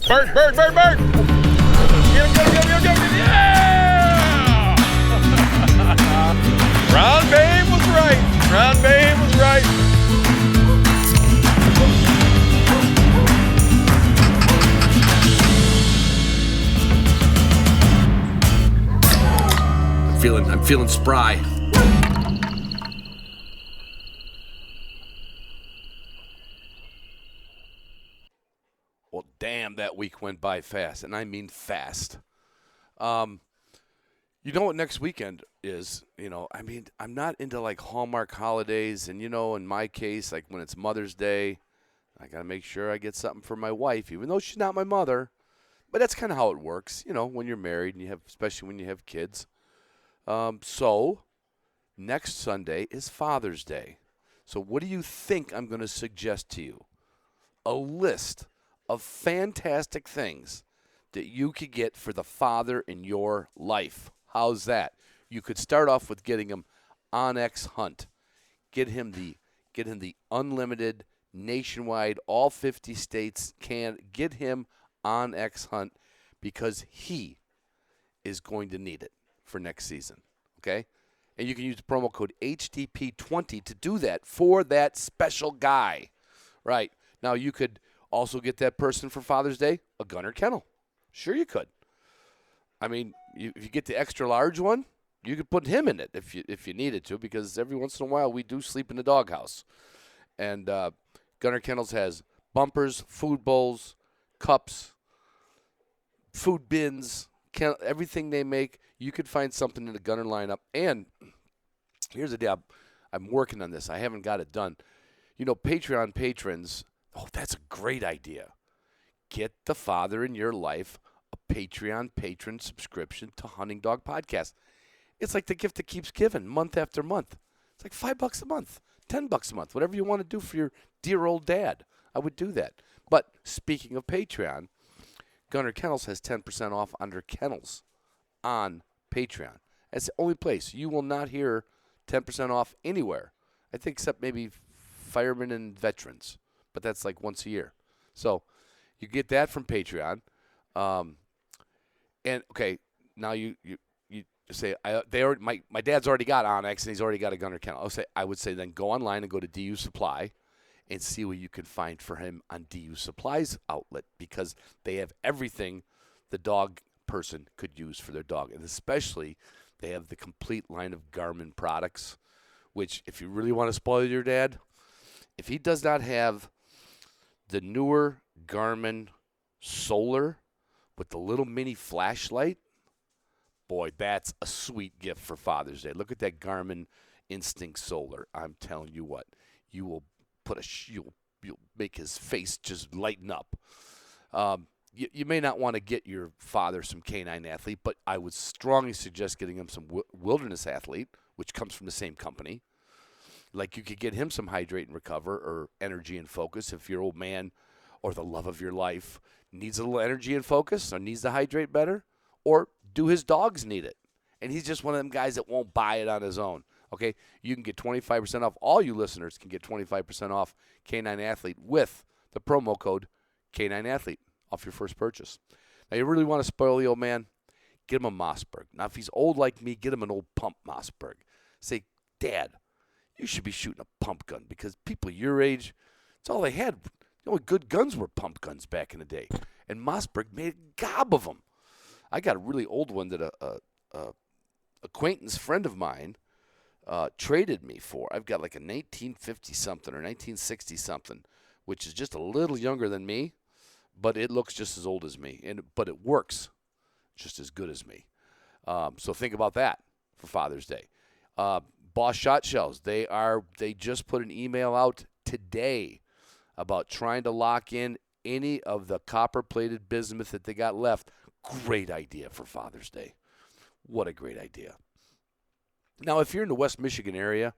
Bert! Get him! Yeah! Ron Babe was right. I'm feeling spry. Well, damn, that week went by fast, and I mean fast. You know what next weekend is? I'm not into like Hallmark holidays, and in my case, like when it's Mother's Day, I got to make sure I get something for my wife, even though she's not my mother. But that's kind of how it works, when you're married and especially when you have kids. So next Sunday is Father's Day. So what do you think I'm going to suggest to you? A list of fantastic things that you could get for the father in your life. How's that? You could start off with getting him Onyx Hunt. Get him the unlimited, nationwide, all 50 states can. Get him Onyx Hunt because he is going to need it for next season. Okay? And you can use the promo code HDP20 to do that for that special guy. Right. Now, you could also get that person for Father's Day a Gunner kennel. Sure you could. I mean, if you get the extra large one, you could put him in it if you needed to, because every once in a while we do sleep in the doghouse. And Gunner Kennels has bumpers, food bowls, cups, food bins, everything they make. You could find something in the Gunner lineup. And here's the deal. I'm working on this. I haven't got it done. Patreon patrons, that's a great idea. Get the father in your life a Patreon patron subscription to Hunting Dog Podcast. It's like the gift that keeps giving month after month. It's like $5 a month, $10 a month, whatever you want to do for your dear old dad. I would do that. But speaking of Patreon, Gunner Kennels has 10% off under kennels on Patreon. That's the only place. You will not hear 10% off anywhere. I think except maybe firemen and veterans. But that's like once a year. So you get that from Patreon. And okay, now you say my dad's already got Onyx and he's already got a Gunner kennel. I would say then go online and go to DU Supply and see what you can find for him on DU Supply's outlet, because they have everything the dog person could use for their dog, and especially they have the complete line of Garmin products, which if you really want to spoil your dad, if he does not have the newer Garmin Solar with the little mini flashlight, boy, that's a sweet gift for Father's Day. Look at that Garmin Instinct Solar. I'm telling you what, you will you'll make his face just lighten up. You may not want to get your father some Canine Athlete, but I would strongly suggest getting him some Wilderness Athlete, which comes from the same company. Like you could get him some Hydrate and Recover or Energy and Focus if your old man or the love of your life needs a little energy and focus or needs to hydrate better, or do his dogs need it? And he's just one of them guys that won't buy it on his own. Okay, you can get 25% off. All you listeners can get 25% off Canine Athlete with the promo code Canine Athlete off your first purchase. Now, you really want to spoil the old man? Get him a Mossberg. Now, if he's old like me, get him an old pump Mossberg. Say, Dad, you should be shooting a pump gun, because people your age, it's all they had. The only good guns were pump guns back in the day. And Mossberg made a gob of them. I got a really old one that a acquaintance friend of mine traded me for. I've got like a 1950-something or 1960-something, which is just a little younger than me, but it looks just as old as me. But it works just as good as me. So think about that for Father's Day. Boss Shot Shells, they just put an email out today about trying to lock in any of the copper-plated bismuth that they got left. Great idea for Father's Day. What a great idea. Now, if you're in the West Michigan area,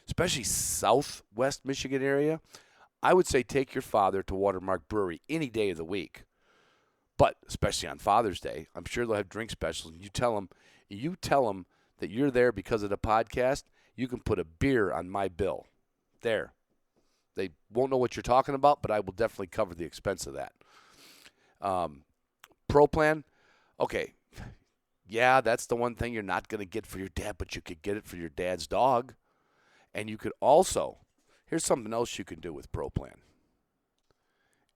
especially Southwest Michigan area, I would say take your father to Watermark Brewery any day of the week. But especially on Father's Day, I'm sure they'll have drink specials. And you tell them that you're there because of the podcast, you can put a beer on my bill. There. They won't know what you're talking about, but I will definitely cover the expense of that. Pro Plan, okay. Yeah, that's the one thing you're not going to get for your dad, but you could get it for your dad's dog. And you could also, here's something else you can do with Pro Plan.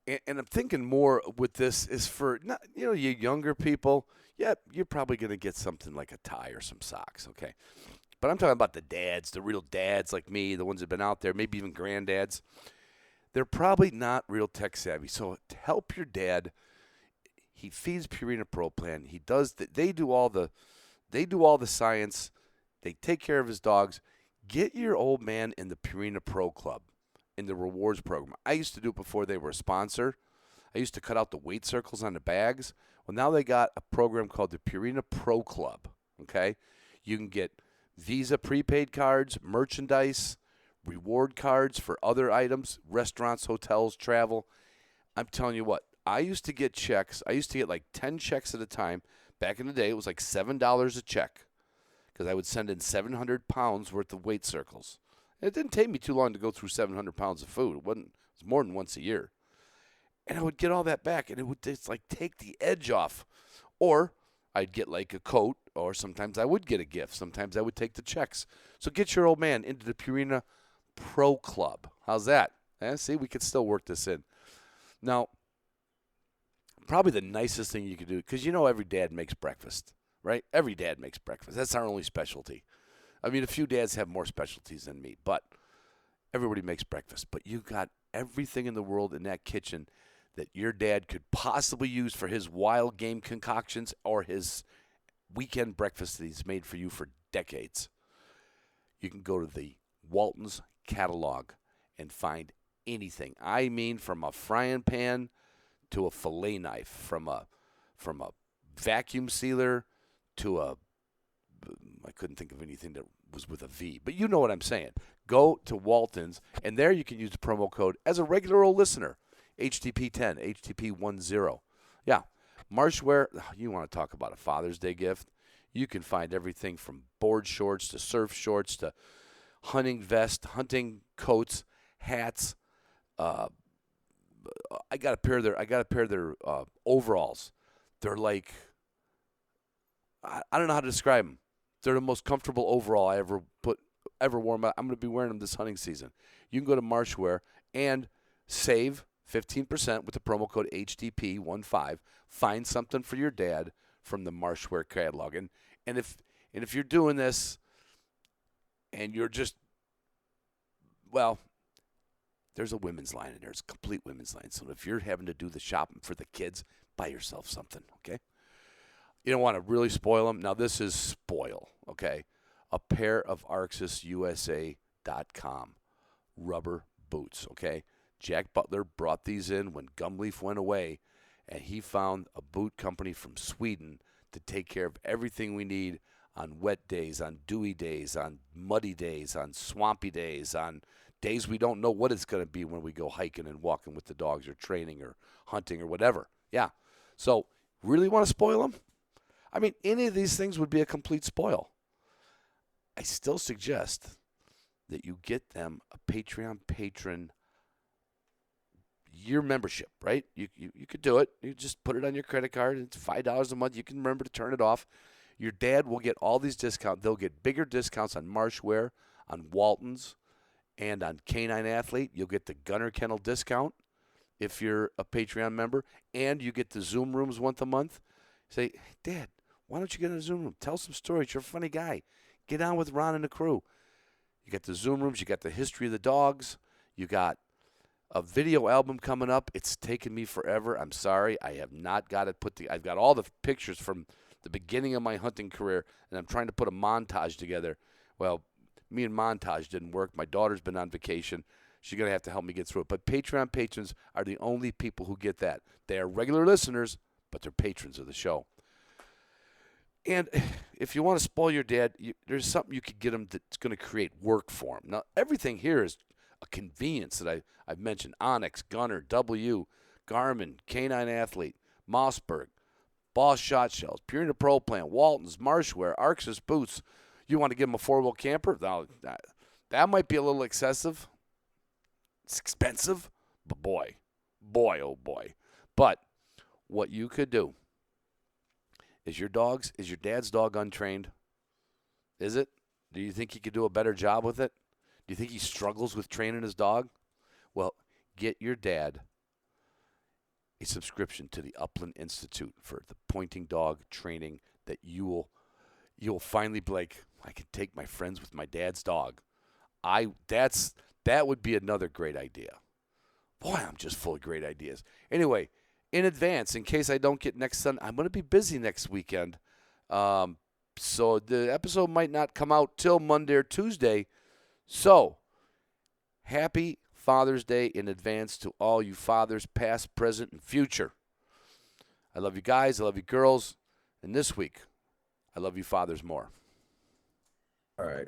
And I'm thinking more with this is for, not, you younger people. Yeah, you're probably going to get something like a tie or some socks, okay? But I'm talking about the dads, the real dads like me, the ones that have been out there, maybe even granddads. They're probably not real tech savvy. So to help your dad, he feeds Purina Pro Plan. He does they do all the science. They take care of his dogs. Get your old man in the Purina Pro Club, in the rewards program. I used to do it before they were a sponsor. I used to cut out the weight circles on the bags. Well, now they got a program called the Purina Pro Club, okay? You can get Visa prepaid cards, merchandise, reward cards for other items, restaurants, hotels, travel. I'm telling you what, I used to get checks. I used to get like 10 checks at a time. Back in the day, it was like $7 a check because I would send in 700 pounds worth of weight circles. And it didn't take me too long to go through 700 pounds of food. It was more than once a year. And I would get all that back, and it would just like take the edge off. Or I'd get like a coat, or sometimes I would get a gift. Sometimes I would take the checks. So get your old man into the Purina Pro Club. How's that? See, we could still work this in. Now, probably the nicest thing you could do, because every dad makes breakfast, right? Every dad makes breakfast. That's our only specialty. I mean, a few dads have more specialties than me, but everybody makes breakfast. But you got everything in the world in that kitchen that your dad could possibly use for his wild game concoctions or his weekend breakfast that he's made for you for decades. You can go to the Walton's catalog and find anything. I mean, from a frying pan to a fillet knife, from a vacuum sealer to I couldn't think of anything that was with a V, but you know what I'm saying. Go to Walton's, and there you can use the promo code as a regular old listener, HTP10, HTP10. Yeah, Marshwear, you want to talk about a Father's Day gift? You can find everything from board shorts to surf shorts to hunting vest, hunting coats, hats. I got a pair of their overalls. They're like, I don't know how to describe them. They're the most comfortable overall I ever worn. I'm going to be wearing them this hunting season. You can go to Marshwear and save 15% with the promo code HTP15. Find something for your dad from the Marshwear catalog. And if you're doing this and you're just, well, there's a women's line in there. It's a complete women's line. So if you're having to do the shopping for the kids, buy yourself something, okay? You don't want to really spoil them. Now, this is spoil, okay? A pair of ArxisUSA.com rubber boots, okay? Jack Butler brought these in when Gumleaf went away, and he found a boot company from Sweden to take care of everything we need on wet days, on dewy days, on muddy days, on swampy days, on days we don't know what it's going to be when we go hiking and walking with the dogs or training or hunting or whatever. Yeah. So, really want to spoil them? I mean, any of these things would be a complete spoil. I still suggest that you get them a Patreon patron year membership, right? You could do it. You just put it on your credit card. It's $5 a month. You can remember to turn it off. Your dad will get all these discounts. They'll get bigger discounts on Marshwear, on Walton's, and on Canine Athlete. You'll get the Gunner Kennel discount if you're a Patreon member, and you get the Zoom rooms once a month. Say, hey, Dad, why don't you get in a Zoom room? Tell some stories. You're a funny guy. Get on with Ron and the crew. You got the Zoom rooms. You got the history of the dogs. You got a video album coming up. It's taken me forever. I'm sorry. I have not got it put together. I've got all the pictures from the beginning of my hunting career, and I'm trying to put a montage together. Well, me and montage didn't work. My daughter's been on vacation. She's going to have to help me get through it. But Patreon patrons are the only people who get that. They are regular listeners, but they're patrons of the show. And if you want to spoil your dad, there's something you could get him that's going to create work for him. Now, everything here is a convenience that I've mentioned. Onyx, Gunner, W, Garmin, Canine Athlete, Mossberg, Boss Shot Shells, Purina Pro Plan, Walton's, Marshwear, Arxis Boots. You want to give him a four-wheel camper? Now, that might be a little excessive. It's expensive, but boy, oh boy. But what you could do is your dad's dog untrained? Is it? Do you think he could do a better job with it? Do you think he struggles with training his dog? Well, get your dad a subscription to the Upland Institute for the pointing dog training that you'll finally be like, I can take my friends with my dad's dog. That would be another great idea. Boy, I'm just full of great ideas. Anyway, in advance, in case I don't get next Sunday, I'm going to be busy next weekend. So the episode might not come out till Monday or Tuesday. So, happy Father's Day in advance to all you fathers, past, present, and future. I love you guys. I love you girls. And this week, I love you fathers more. All right.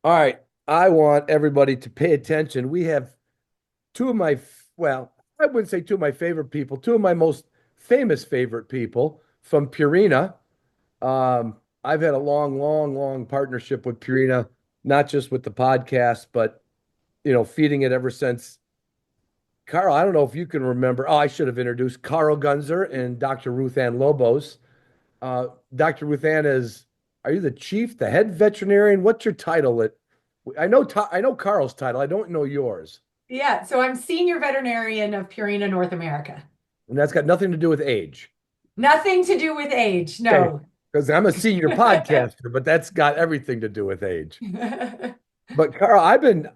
All right. I want everybody to pay attention. We have two of my, well, I wouldn't say two of my favorite people, two of my most famous favorite people from Purina. I've had a long partnership with Purina, not just with the podcast, but, feeding it ever since. Karl, I don't know if you can remember. Oh, I should have introduced Karl Gunzer and Dr. RuthAnn Lobos. Dr. RuthAnn are you the head veterinarian? What's your title? I know Karl's title. I don't know yours. Yeah, so I'm senior veterinarian of Purina North America. And that's got nothing to do with age. Nothing to do with age, no. Because I'm a senior podcaster, but that's got everything to do with age. But Karl,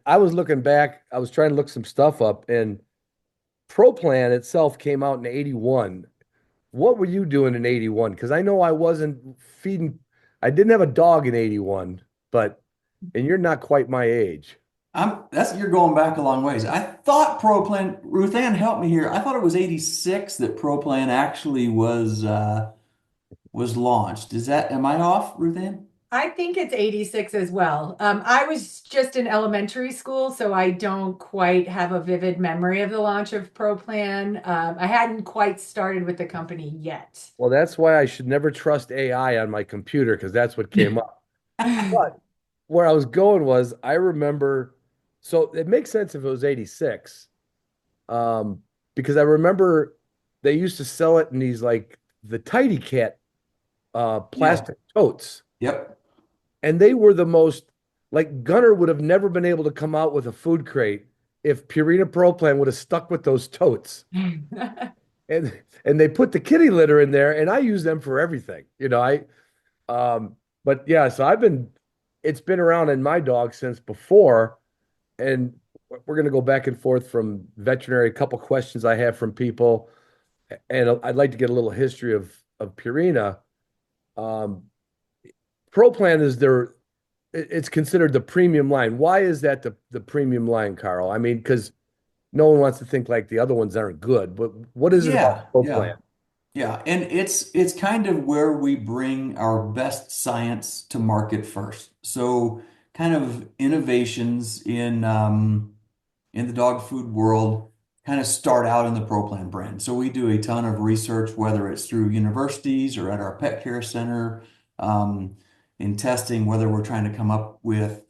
I was looking back, I was trying to look some stuff up, and ProPlan itself came out in 81. What were you doing in 81? Because I know I wasn't feeding, I didn't have a dog in 81, and you're not quite my age. You're going back a long ways. I thought ProPlan, RuthAnn, help me here. I thought it was 86 that ProPlan actually was launched. Am I off, RuthAnn? I think it's 86 as well. I was just in elementary school, so I don't quite have a vivid memory of the launch of ProPlan. I hadn't quite started with the company yet. Well, that's why I should never trust AI on my computer, because that's what came up. But where I was going was, I remember, so it makes sense if it was 86, because I remember they used to sell it in these, like, the Tidy Cat plastic totes. Yep. And they were the most, like, Gunner would have never been able to come out with a food crate if Purina ProPlan would have stuck with those totes. And they put the kitty litter in there, and I use them for everything. But yeah, so it's been around in my dog since before, and we're going to go back and forth from veterinary, a couple questions I have from people, and I'd like to get a little history of Purina. ProPlan it's considered the premium line. Why is that the premium line, Karl? I mean, because no one wants to think like the other ones aren't good, but what is it about ProPlan? Yeah, and it's kind of where we bring our best science to market first. So kind of innovations in the dog food world kind of start out in the ProPlan brand. So we do a ton of research, whether it's through universities or at our pet care center, in testing, whether we're trying to come up with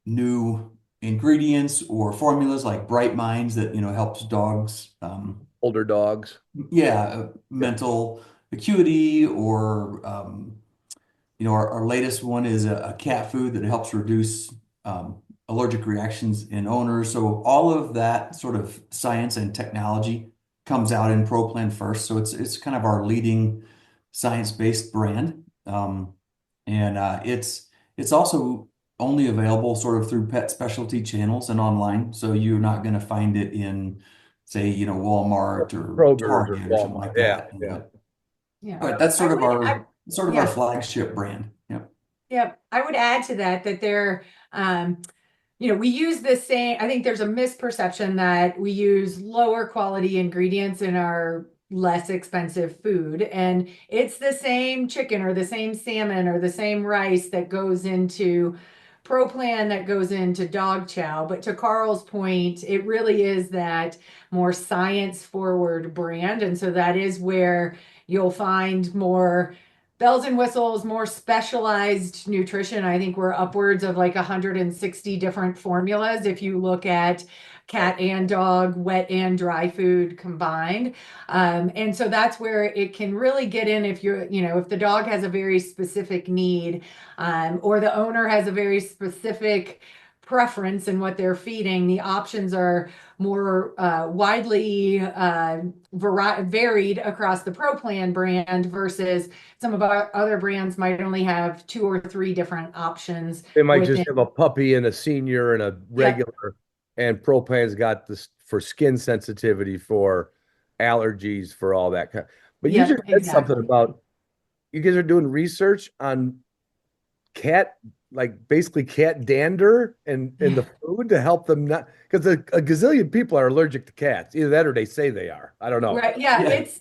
new ingredients or formulas like Bright Minds that helps dogs, older dogs, mental acuity, or our latest one is a cat food that helps reduce allergic reactions in owners. So all of that sort of science and technology comes out in ProPlan first. So it's kind of our leading science-based brand. It's also only available sort of through pet specialty channels and online. So you're not going to find it in, say, Walmart or Kroger's Target or something like that. Yeah. But that's sort of our flagship brand. Yep. Yep. I would add to that they're, we use the same, I think there's a misperception that we use lower quality ingredients in our less expensive food, and it's the same chicken or the same salmon or the same rice that goes into ProPlan that goes into dog chow. But to Karl's point, it really is that more science forward brand, and so that is where you'll find more bells and whistles, more specialized nutrition. I think we're upwards of like 160 different formulas if you look at cat and dog, wet and dry food combined. And so that's where it can really get in if if the dog has a very specific need, or the owner has a very specific preference in what they're feeding, the options are more widely varied across the Pro Plan brand versus some of our other brands might only have 2 or 3 different options They might just within. have a puppy and a senior and a Yep. regular, and Propan's got this for skin sensitivity, for allergies, for all that kind. But you just Yep, said something exactly. about you guys are doing research on cat, like basically cat dander and the food to help them not, because a gazillion people are allergic to cats. Either that or they say they are. I don't know. Right. Yeah. Yeah. It's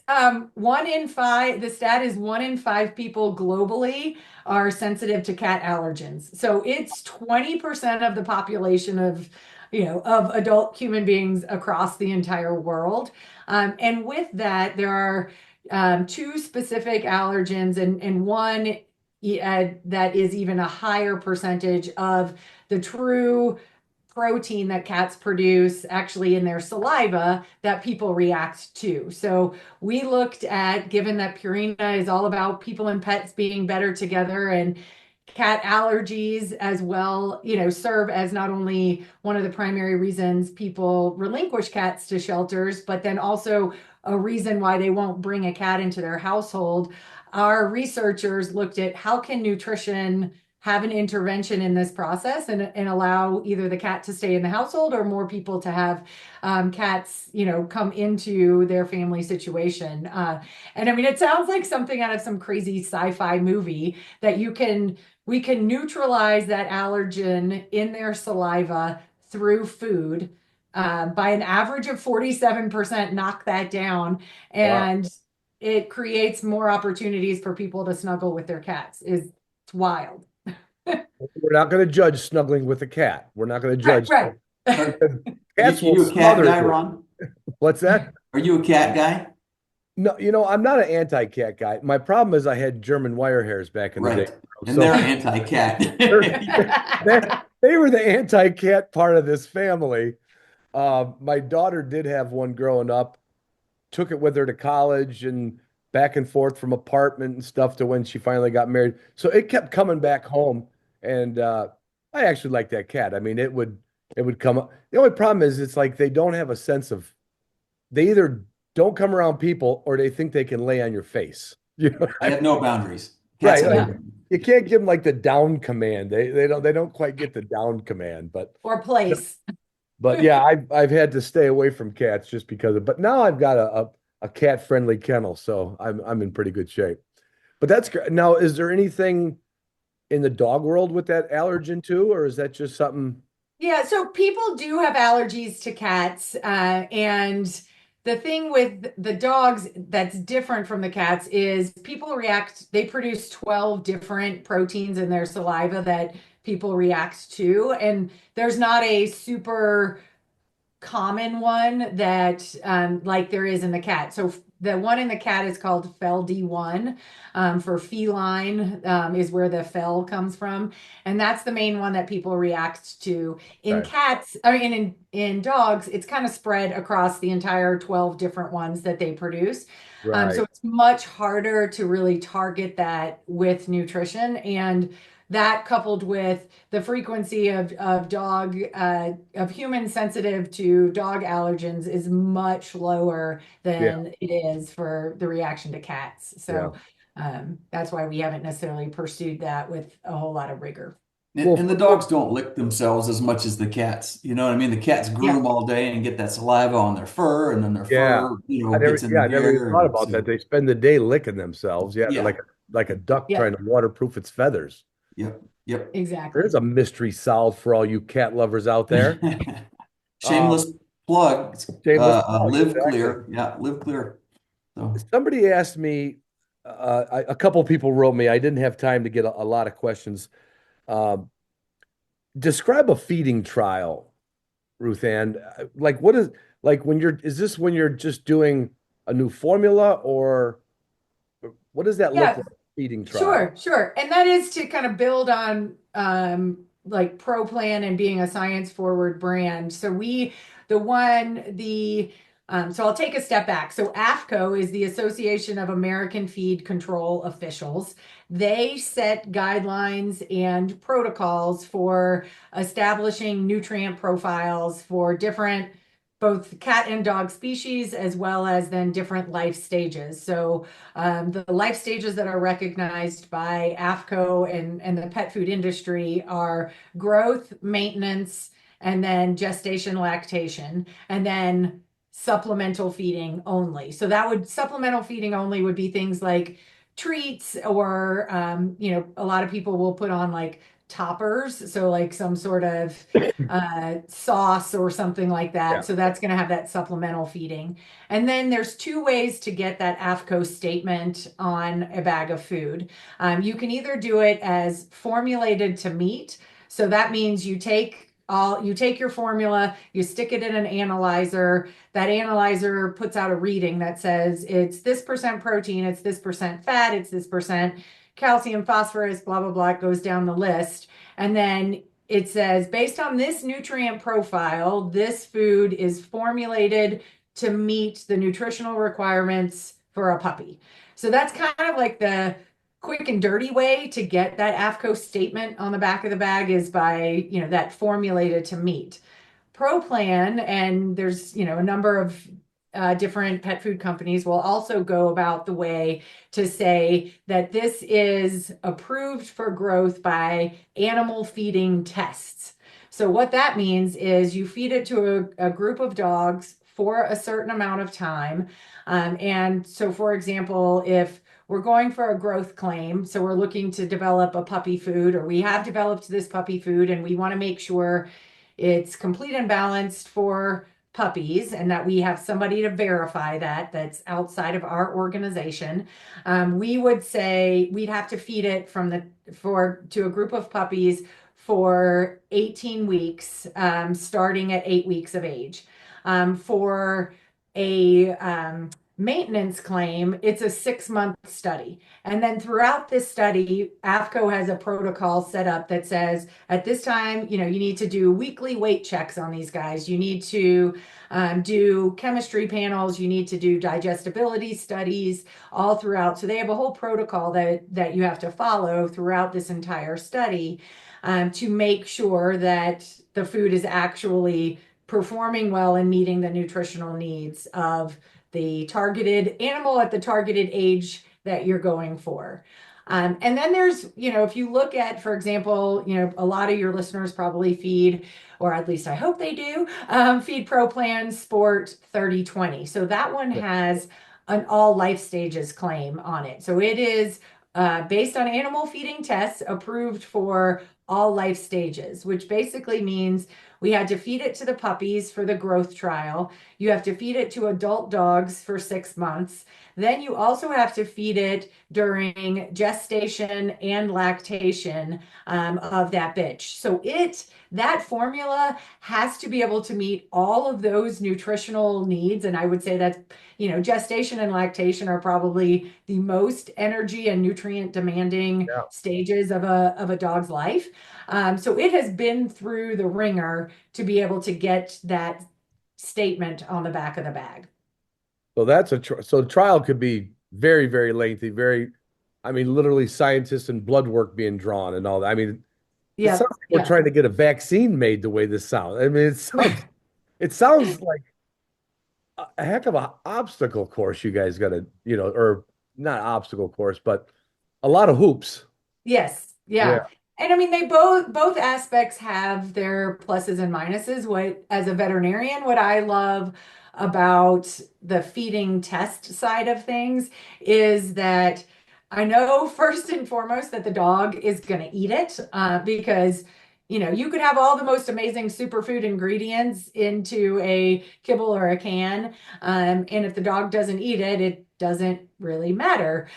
1 in 5. The stat is 1 in 5 people globally are sensitive to cat allergens. So it's 20% of the population of adult human beings across the entire world. And with that, there are 2 specific allergens and one that is even a higher percentage of the true protein that cats produce actually in their saliva that people react to. So we looked at, given that Purina is all about people and pets being better together, and cat allergies as well, serve as not only one of the primary reasons people relinquish cats to shelters, but then also a reason why they won't bring a cat into their household. Our researchers looked at how can nutrition have an intervention in this process and allow either the cat to stay in the household or more people to have cats, come into their family situation. And I mean, it sounds like something out of some crazy sci-fi movie that we can neutralize that allergen in their saliva through food. By an average of 47%, knock that down. Wow. And it creates more opportunities for people to snuggle with their cats. It's wild. We're not going to judge snuggling with a cat. We're not going to Right, judge. right. Cats will You a cat smother guy, you. Ron? What's that? Are you a cat guy? No, I'm not an anti-cat guy. My problem is I had German wire hairs back in the day. Right. And So they're anti-cat. they were the anti-cat part of this family. My daughter did have one growing up, took it with her to college and back and forth from apartment and stuff to when she finally got married. So it kept coming back home. And I actually like that cat. I mean, it would come up. The only problem is it's like they don't have a sense of, they either don't come around people or they think they can lay on your face. They have no boundaries. Right. Cats have Like, no- you can't give them like the down command. They don't quite get the down command, Or place. but yeah, I've had to stay away from cats just because of, but now I've got a cat friendly kennel, so I'm in pretty good shape. But that's great. Now, is there anything in the dog world with that allergen too, or is that just something? Yeah, so people do have allergies to cats. And the thing with the dogs that's different from the cats is they produce 12 different proteins in their saliva that people react to. And there's not a super common one that like there is in the cat. So the one in the cat is called fel D1 for feline, is where the fel comes from, and that's the main one that people react to. In Right. cats, I mean, in dogs, it's kind of spread across the entire 12 different ones that they produce. So Right. it's much harder to really target that with nutrition, and that coupled with the frequency of dog of human sensitive to dog allergens is much lower Yeah. than it is for the reaction to cats. Yeah. So that's why we haven't necessarily pursued that with a whole lot of rigor. And, and the dogs don't lick themselves as much as the cats. You know what I mean? The cats groom Yeah. all day and get that saliva on their fur, and then their Yeah. fur, I never, gets in yeah, the I never even hair. thought And about that. so, They spend the day licking themselves. Yeah, they're yeah, like a duck Yeah, trying to waterproof its feathers. yep, yep. exactly. There's a mystery solved for all you cat lovers out there. Shameless plug. Shameless plug, Live exactly. clear. Yeah, live clear. So, Somebody asked me, a couple people wrote me. I didn't have time to get a lot of questions. Um, Describe a feeding trial, Ruth Ann. Like, what is like when is this when you're just doing a new formula, or what does that look Yeah, like? Feeding trial. sure, sure. And that is to kind of build on like Pro Plan and being a science forward brand. So we So I'll take a step back. So AFCO is the Association of American Feed Control Officials. They set guidelines and protocols for establishing nutrient profiles for different both cat and dog species, as well as then different life stages. So the life stages that are recognized by AFCO and the pet food industry are growth, maintenance, and then gestation, lactation, and then supplemental feeding only. So supplemental feeding only would be things like treats or, a lot of people will put on like toppers. So like some sort of sauce or something like that. Yeah. So that's going to have that supplemental feeding. And then there's two ways to get that AFCO statement on a bag of food. You can either do it as formulated to meat. So that means you take your formula, you stick it in an analyzer. That analyzer puts out a reading that says it's this percent protein, it's this percent fat, it's this percent calcium, phosphorus, blah, blah, blah. It goes down the list. And then it says, based on this nutrient profile, this food is formulated to meet the nutritional requirements for a puppy. So that's kind of like the quick and dirty way to get that AFCO statement on the back of the bag is by, that formulated to meat. ProPlan, and there's, a number of different pet food companies will also go about the way to say that this is approved for growth by animal feeding tests. So what that means is you feed it to a group of dogs for a certain amount of time. And so, for example, if we're going for a growth claim, so we're looking to develop a puppy food, or we have developed this puppy food and we want to make sure it's complete and balanced for puppies and that we have somebody to verify that's outside of our organization. We would say we'd have to feed it to a group of puppies for 18 weeks, starting at 8 weeks of age. For a maintenance claim, it's a 6-month study. And then throughout this study, AFCO has a protocol set up that says at this time, you need to do weekly weight checks on these guys. You need to do chemistry panels. You need to do digestibility studies all throughout. So they have a whole protocol that you have to follow throughout this entire study to make sure that the food is actually performing well and meeting the nutritional needs of the targeted animal at the targeted age that you're going for. And then there's, if you look at, for example, a lot of your listeners probably feed, or at least I hope they do, feed ProPlan Sport 30/20. So that one has an all life stages claim on it. So it is based on animal feeding tests approved for all life stages, which basically means we had to feed it to the puppies for the growth trial. You have to feed it to adult dogs for 6 months. Then you also have to feed it during gestation and lactation of that bitch. So that formula has to be able to meet all of those nutritional needs. And I would say that, gestation and lactation are probably the most energy and nutrient demanding stages of a dog's life. So it has been through the ringer to be able to get that statement on the back of the bag. So so the trial could be very, very lengthy, literally scientists and blood work being drawn and all that. It sounds like we're trying to get a vaccine made the way this sounds. It sounds like a heck of an obstacle course you guys got to, or not obstacle course, but a lot of hoops. Yes. Yeah. And they both aspects have their pluses and minuses. As a veterinarian, what I love about the feeding test side of things is that I know first and foremost that the dog is going to eat it because you could have all the most amazing superfood ingredients into a kibble or a can. And if the dog doesn't eat it, it doesn't really matter.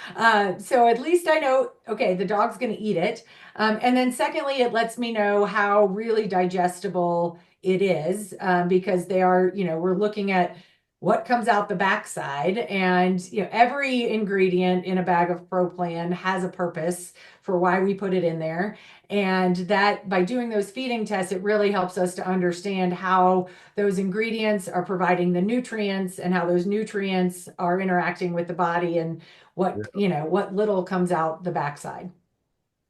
So at least I know, okay, the dog's going to eat it. And then secondly, it lets me know how really digestible it is because we're looking at what comes out the backside. And every ingredient in a bag of Pro Plan has a purpose for why we put it in there. And that by doing those feeding tests, it really helps us to understand how those ingredients are providing the nutrients and how those nutrients are interacting with the body and what little comes out the backside.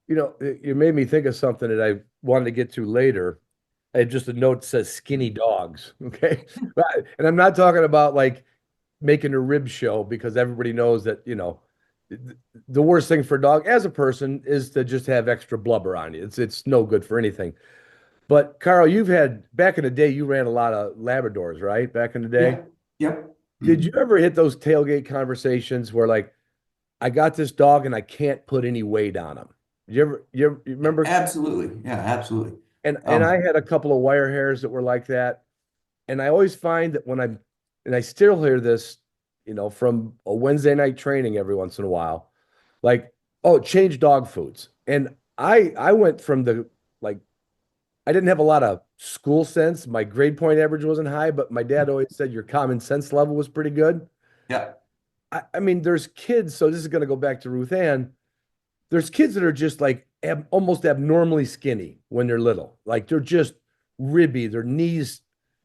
You made me think of something that I wanted to get to later. I had just a note that says skinny dogs. Okay. And I'm not talking about like making a rib show because everybody knows that, the worst thing for a dog as a person is to just have extra blubber on you. It's no good for anything. But Karl, you've had back in the day, you ran a lot of Labradors, right? Back in the day. Yep. Yep. Did you ever hit those tailgate conversations where like, I got this dog and I can't put any weight on him? You remember? Absolutely. Yeah, absolutely. And I had a couple of wire hairs that were like that. And I always find that and I still hear this, from a Wednesday night training every once in a while, like, oh, change dog foods. And I went from like, I didn't have a lot of school sense. My grade point average wasn't high, but my dad always said your common sense level was pretty good. Yeah. I mean, there's kids, so this is going to go back to RuthAnn. There's kids that are just like almost abnormally skinny when they're little. Like they're just ribby, their knees,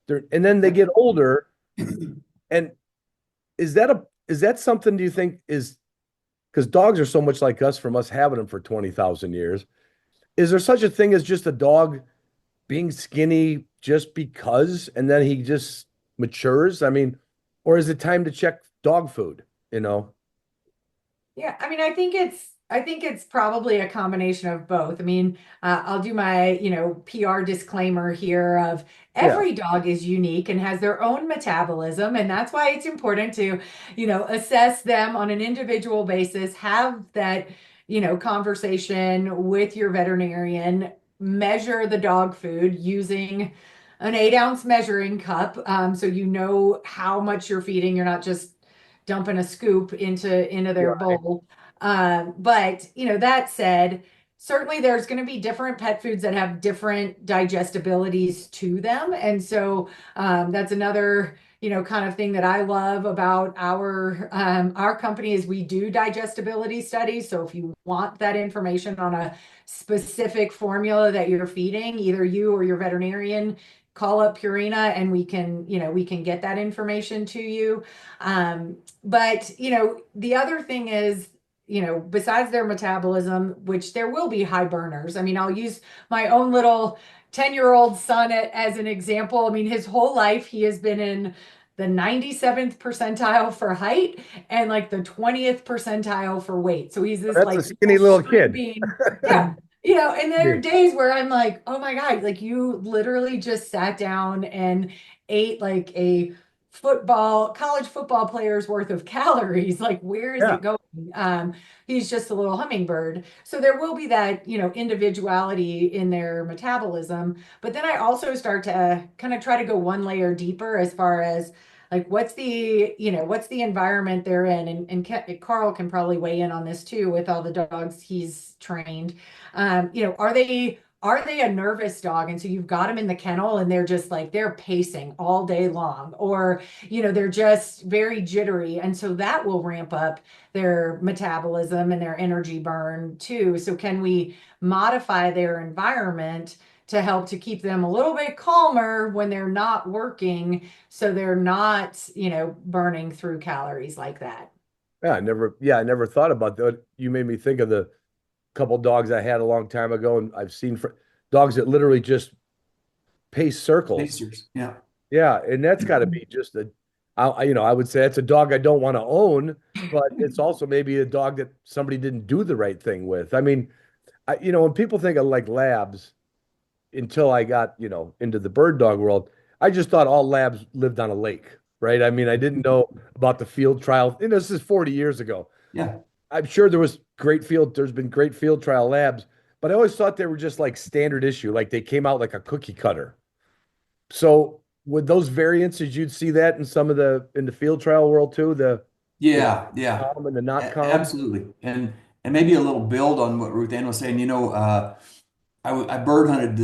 and then they get older. And is that something do you think is because dogs are so much like us from us having them for 20,000 years? Is there such a thing as just a dog being skinny just because, and then he just matures? I mean, or is it time to check dog food, you know? Yeah, I mean, I think it's probably a combination of both. I mean, I'll do my, PR disclaimer here of Yeah. every dog is unique and has their own metabolism, and that's why it's important to, assess them on an individual basis, have that, conversation with your veterinarian, measure the dog food using an 8-ounce measuring cup, so you know how much you're feeding. You're not just dumping a scoop into their Right. bowl. But that said, certainly there's going to be different pet foods that have different digestibilities to them, and so that's another kind of thing that I love about our company is we do digestibility studies. So if you want that information on a specific formula that you're feeding, either you or your veterinarian, call up Purina and we can get that information to you. But the other thing is, besides their metabolism, which there will be high burners. I mean, I'll use my own little 10-year-old son as an example. I mean, his whole life he has been in the 97th percentile for height and like the 20th percentile for weight. So he's this That's a like skinny little little string kid. bean. Yeah. And there are days where I'm like, oh my God, like you literally just sat down and ate like a college football player's worth of calories. Like, where is Yeah. it going? He's just a little hummingbird. So there will be that, individuality in their metabolism. But then I also start to kind of try to go one layer deeper as far as like what's the environment they're in, and Karl can probably weigh in on this too with all the dogs he's trained. Are they a nervous dog? And so you've got them in the kennel and they're just like, they're pacing all day long, or, they're just very jittery. And so that will ramp up their metabolism and their energy burn too. So can we modify their environment to help to keep them a little bit calmer when they're not working so they're not, burning through calories like that? I never thought about that. You made me think of the couple dogs I had a long time ago, and I've seen dogs that literally just pace circles. Pacers. Yeah. Yeah, and that's got to be just I would say that's a dog I don't want to own, but it's also maybe a dog that somebody didn't do the right thing with. I mean, when people think of like labs, until I got, into the bird dog world, I just thought all labs lived on a lake, right? I mean, I didn't know about the field trial. This is 40 years ago. Yeah. I'm sure there's been great field trial labs, but I always thought they were just like standard issue, like they came out like a cookie cutter. So with those variances, you'd see that in the field trial world too, Yeah. Yeah. calm and the not calm. Absolutely. And maybe a little build on what Ruth Ann was saying, I bird hunted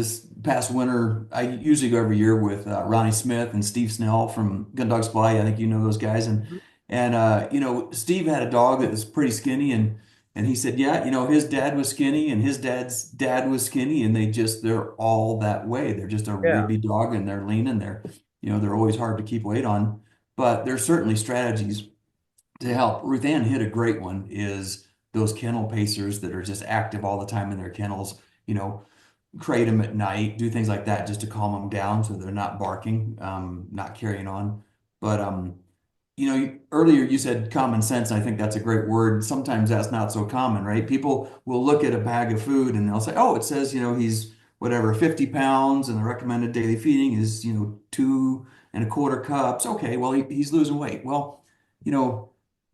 past winter, I usually go every year with Ronnie Smith and Steve Snell from Gun Dog Supply. I think you know those guys. And Steve had a dog that was pretty skinny, and he said, yeah, his dad was skinny, and his dad's dad was skinny, and they're all that way. They're just a Yeah. ribby dog, and they're lean, and they're always hard to keep weight on. But there's certainly strategies to help. RuthAnn hit a great one, is those kennel pacers that are just active all the time in their kennels. Crate them at night, do things like that just to calm them down so they're not barking, not carrying on. But earlier you said common sense. I think that's a great word. Sometimes that's not so common, right? People will look at a bag of food and they'll say, oh, it says, he's whatever, 50 pounds, and the recommended daily feeding is, 2.25 cups. Okay, well, he's losing weight. Well,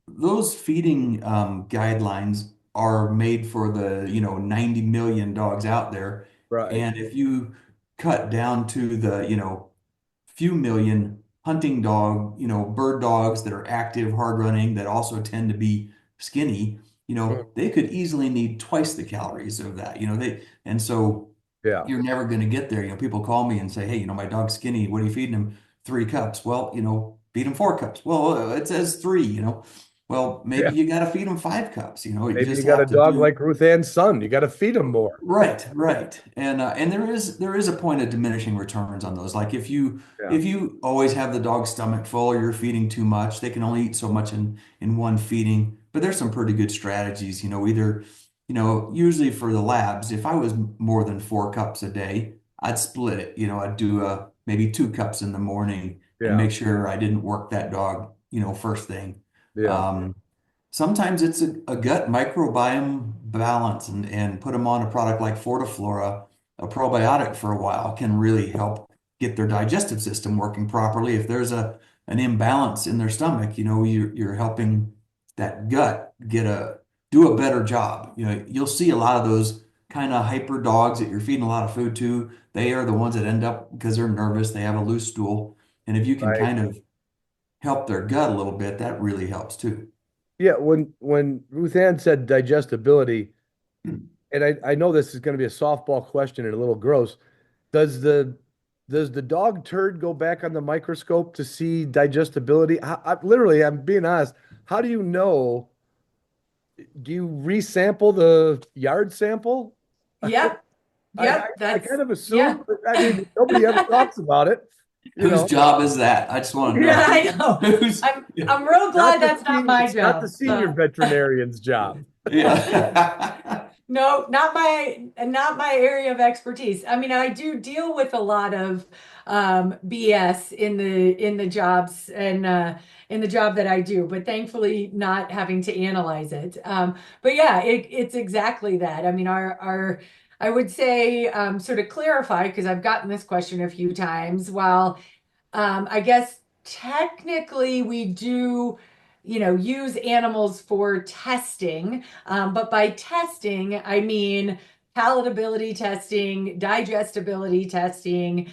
those feeding guidelines are made for the 90 million dogs out there, Right. and if you cut down to the few million hunting dog, bird dogs that are active, hard running, that also tend to be skinny, Mm. they could easily need twice the calories of that. And so Yeah. you're never going to get there. People call me and say, hey, my dog's skinny. What are you feeding him? 3 cups. Well, feed him 4 cups. Well, it says three. Well, Yeah. maybe you got to feed him 5 cups. You Maybe you just got a have to dog do. like RuthAnn's son. You got to feed him more. Right, right. And there is a point of diminishing returns on those. Like Yeah. if you always have the dog's stomach full, or you're feeding too much, they can only eat so much in one feeding. But there's some pretty good strategies, either, usually for the labs, if I was more than 4 cups a day, I'd split it. I'd do maybe 2 cups in the morning and Yeah. make sure I didn't work that dog, first thing. Yeah. Um, Sometimes it's a gut microbiome balance, and put them on a product like Fortiflora, a probiotic for a while, can really help get their digestive system working properly. If there's an imbalance in their stomach, you're helping that gut do a better job. You'll see a lot of those kind of hyper dogs that you're feeding a lot of food to. They are the ones that end up, because they're nervous, they have a loose stool. And if you can Right. kind of help their gut a little bit, that really helps too. Yeah. When RuthAnn said digestibility, and I know this is going to be a softball question and a little gross. Does the dog turd go back on the microscope to see digestibility? Literally, I'm being honest. How do you know? Do you resample the yard sample? Yep. I, I, Yep. I That's kind of yeah. assume. I mean, nobody ever talks about it. You Whose know, job is that? I just want to Yeah, know. I know. Who's, I'm real glad that's not my it's not the job. senior veterinarian's job. yeah. No, not my area of expertise. I mean, I do deal with a lot of BS in the jobs and in the job that I do, but thankfully not having to analyze it. But yeah, it's exactly that. I mean, our I would say sort of clarify, because I've gotten this question a few times. While I guess technically we do, use animals for testing. But by testing, I mean palatability testing, digestibility testing.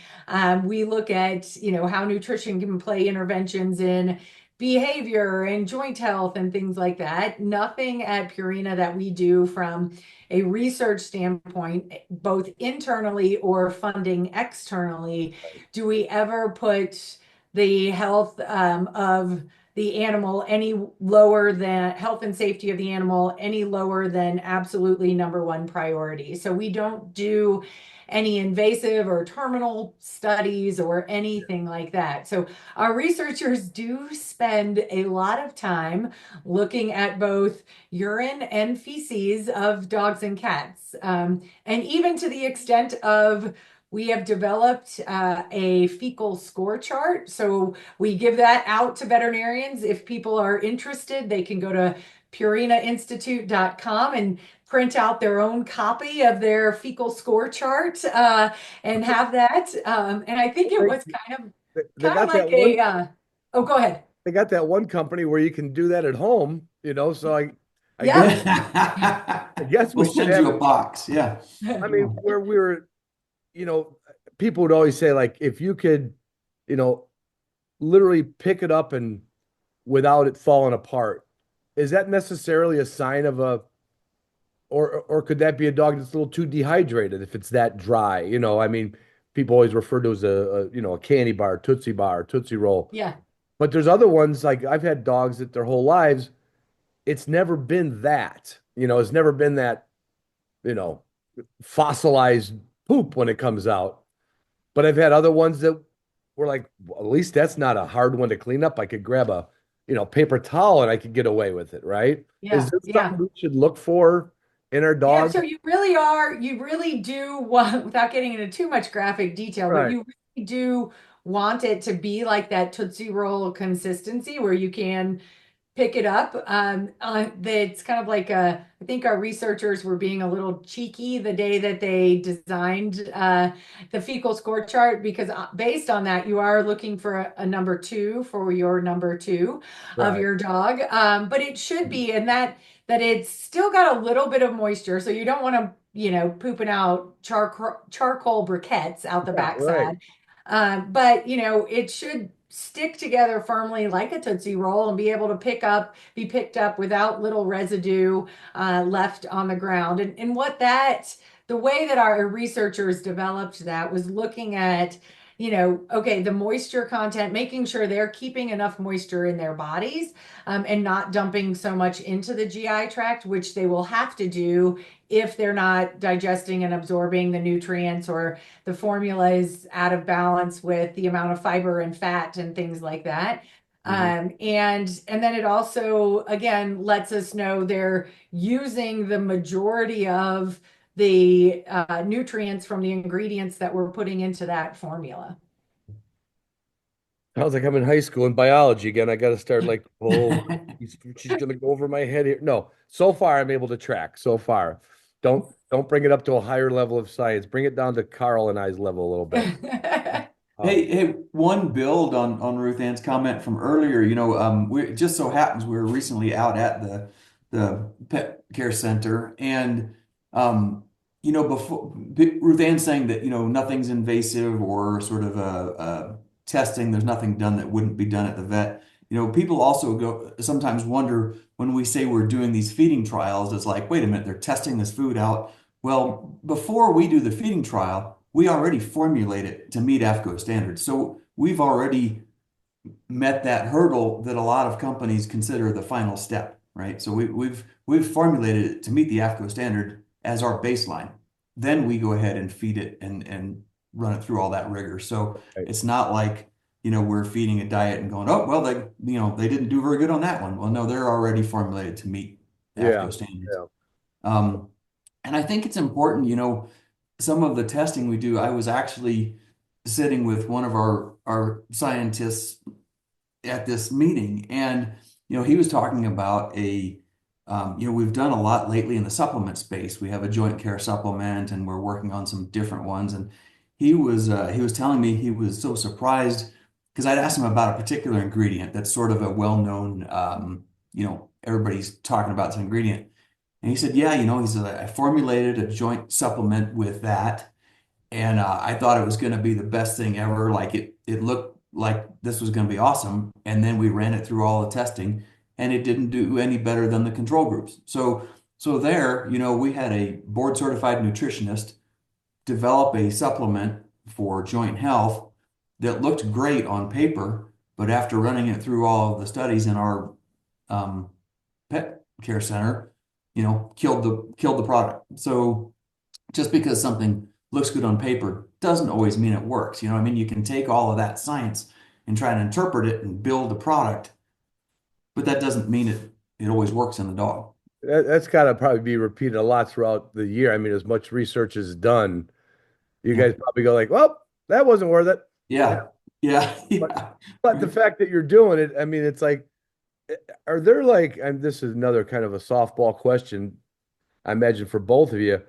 We look at, how nutrition can play interventions in behavior and joint health and things like that. Nothing at Purina that we do from a research standpoint, both internally or funding externally, do we ever put the health of the animal any lower than health and safety of the animal any lower than absolutely number one priority. So we don't do any invasive or terminal studies or anything like that. So our researchers do spend a lot of time looking at both urine and feces of dogs and cats, and even to the extent of we have developed a fecal score chart. So we give that out to veterinarians. If people are interested, they can go to purinainstitute.com and print out their own copy of their fecal score chart and have that. And I think it was They got like that one. oh, go ahead. They got that one company where you can do that at home. So I guess Yeah. I guess We'll we should send have you a it. box. Yeah. I mean, where we were, you know, people would always say, like, if you could, you know, literally pick it up and without it falling apart, is that necessarily a sign of or could that be a dog that's a little too dehydrated if it's that dry? I mean, people always refer to it as a candy bar, Tootsie Roll. Yeah. But there's other ones like I've had dogs that their whole lives, it's never been that. It's never been that, you know, fossilized poop when it comes out. But I've had other ones that were like, well, at least that's not a hard one to clean up. I could grab a, paper towel and I could get away with it, right? Is Yeah. this Yeah. something we should look for in our Yeah, dogs? so you really do want, without getting into too much graphic detail, but Right. you really do want it to be like that Tootsie Roll consistency where you can pick it up. It's kind of like I think our researchers were being a little cheeky the day that they designed the fecal score chart because based on that, you are looking for a number two for your number two of Right. your dog. But it should be, and that it's still got a little bit of moisture, so you don't want to, pooping out charcoal briquettes out the Yeah, right. backside. But it should stick together firmly like a Tootsie Roll and be able to be picked up without little residue left on the ground. And the way that our researchers developed that was looking at, okay, the moisture content, making sure they're keeping enough moisture in their bodies and not dumping so much into the GI tract, which they will have to do if they're not digesting and absorbing the nutrients or the formula is out of balance with the amount of fiber and fat and things like that. Mhm. And then it also again lets us know they're using the majority of the nutrients from the ingredients that we're putting into that formula. Sounds like I'm in high school in biology again. I got to start like, oh, she's gonna go over my head here. No, so far I'm able to track. So far, don't bring it up to a higher level of science. Bring it down to Carl and I's level a little bit. Hey, one build on Ruth Ann's comment from earlier. We it just so happens we were recently out at the pet care center, and before Ruth Ann saying that nothing's invasive or sort of a testing. There's nothing done that wouldn't be done at the vet. People also sometimes wonder when we say we're doing these feeding trials. It's like, wait a minute, they're testing this food out. Well, before we do the feeding trial, we already formulate it to meet AFCO standards. So we've already met that hurdle that a lot of companies consider the final step, right? So we've formulated it to meet the AFCO standard as our baseline. Then we go ahead and feed it and run it through all that rigor. So Right. it's not like, we're feeding a diet and going, oh, well, they didn't do very good on that one. Well, no, they're already formulated to meet Yeah. AFCO standards. Yeah. Um, and I think it's important, some of the testing we do. I was actually sitting with one of our scientists at this meeting, and he was talking about we've done a lot lately in the supplement space. We have a joint care supplement, and we're working on some different ones. And he was telling me he was so surprised because I'd asked him about a particular ingredient that's sort of a well-known, everybody's talking about this ingredient. And he said, yeah, he said, I formulated a joint supplement with that. And I thought it was going to be the best thing ever. Like it looked like this was going to be awesome. And then we ran it through all the testing and it didn't do any better than the control groups. So there, we had a board certified nutritionist develop a supplement for joint health that looked great on paper, but after running it through all of the studies in our um, pet care center, killed the product. So just because something looks good on paper doesn't always mean it works. I mean, you can take all of that science and try to interpret it and build a product, but that doesn't mean it always works in the dog. That's got to probably be repeated a lot throughout the year. I mean, as much research is done, you Yeah. guys probably go like, well, that wasn't worth it. Yeah. Yeah. But Yeah. but the fact that you're doing it, I mean, it's like, are there like, and this is another kind of a softball question, I imagine for both of you.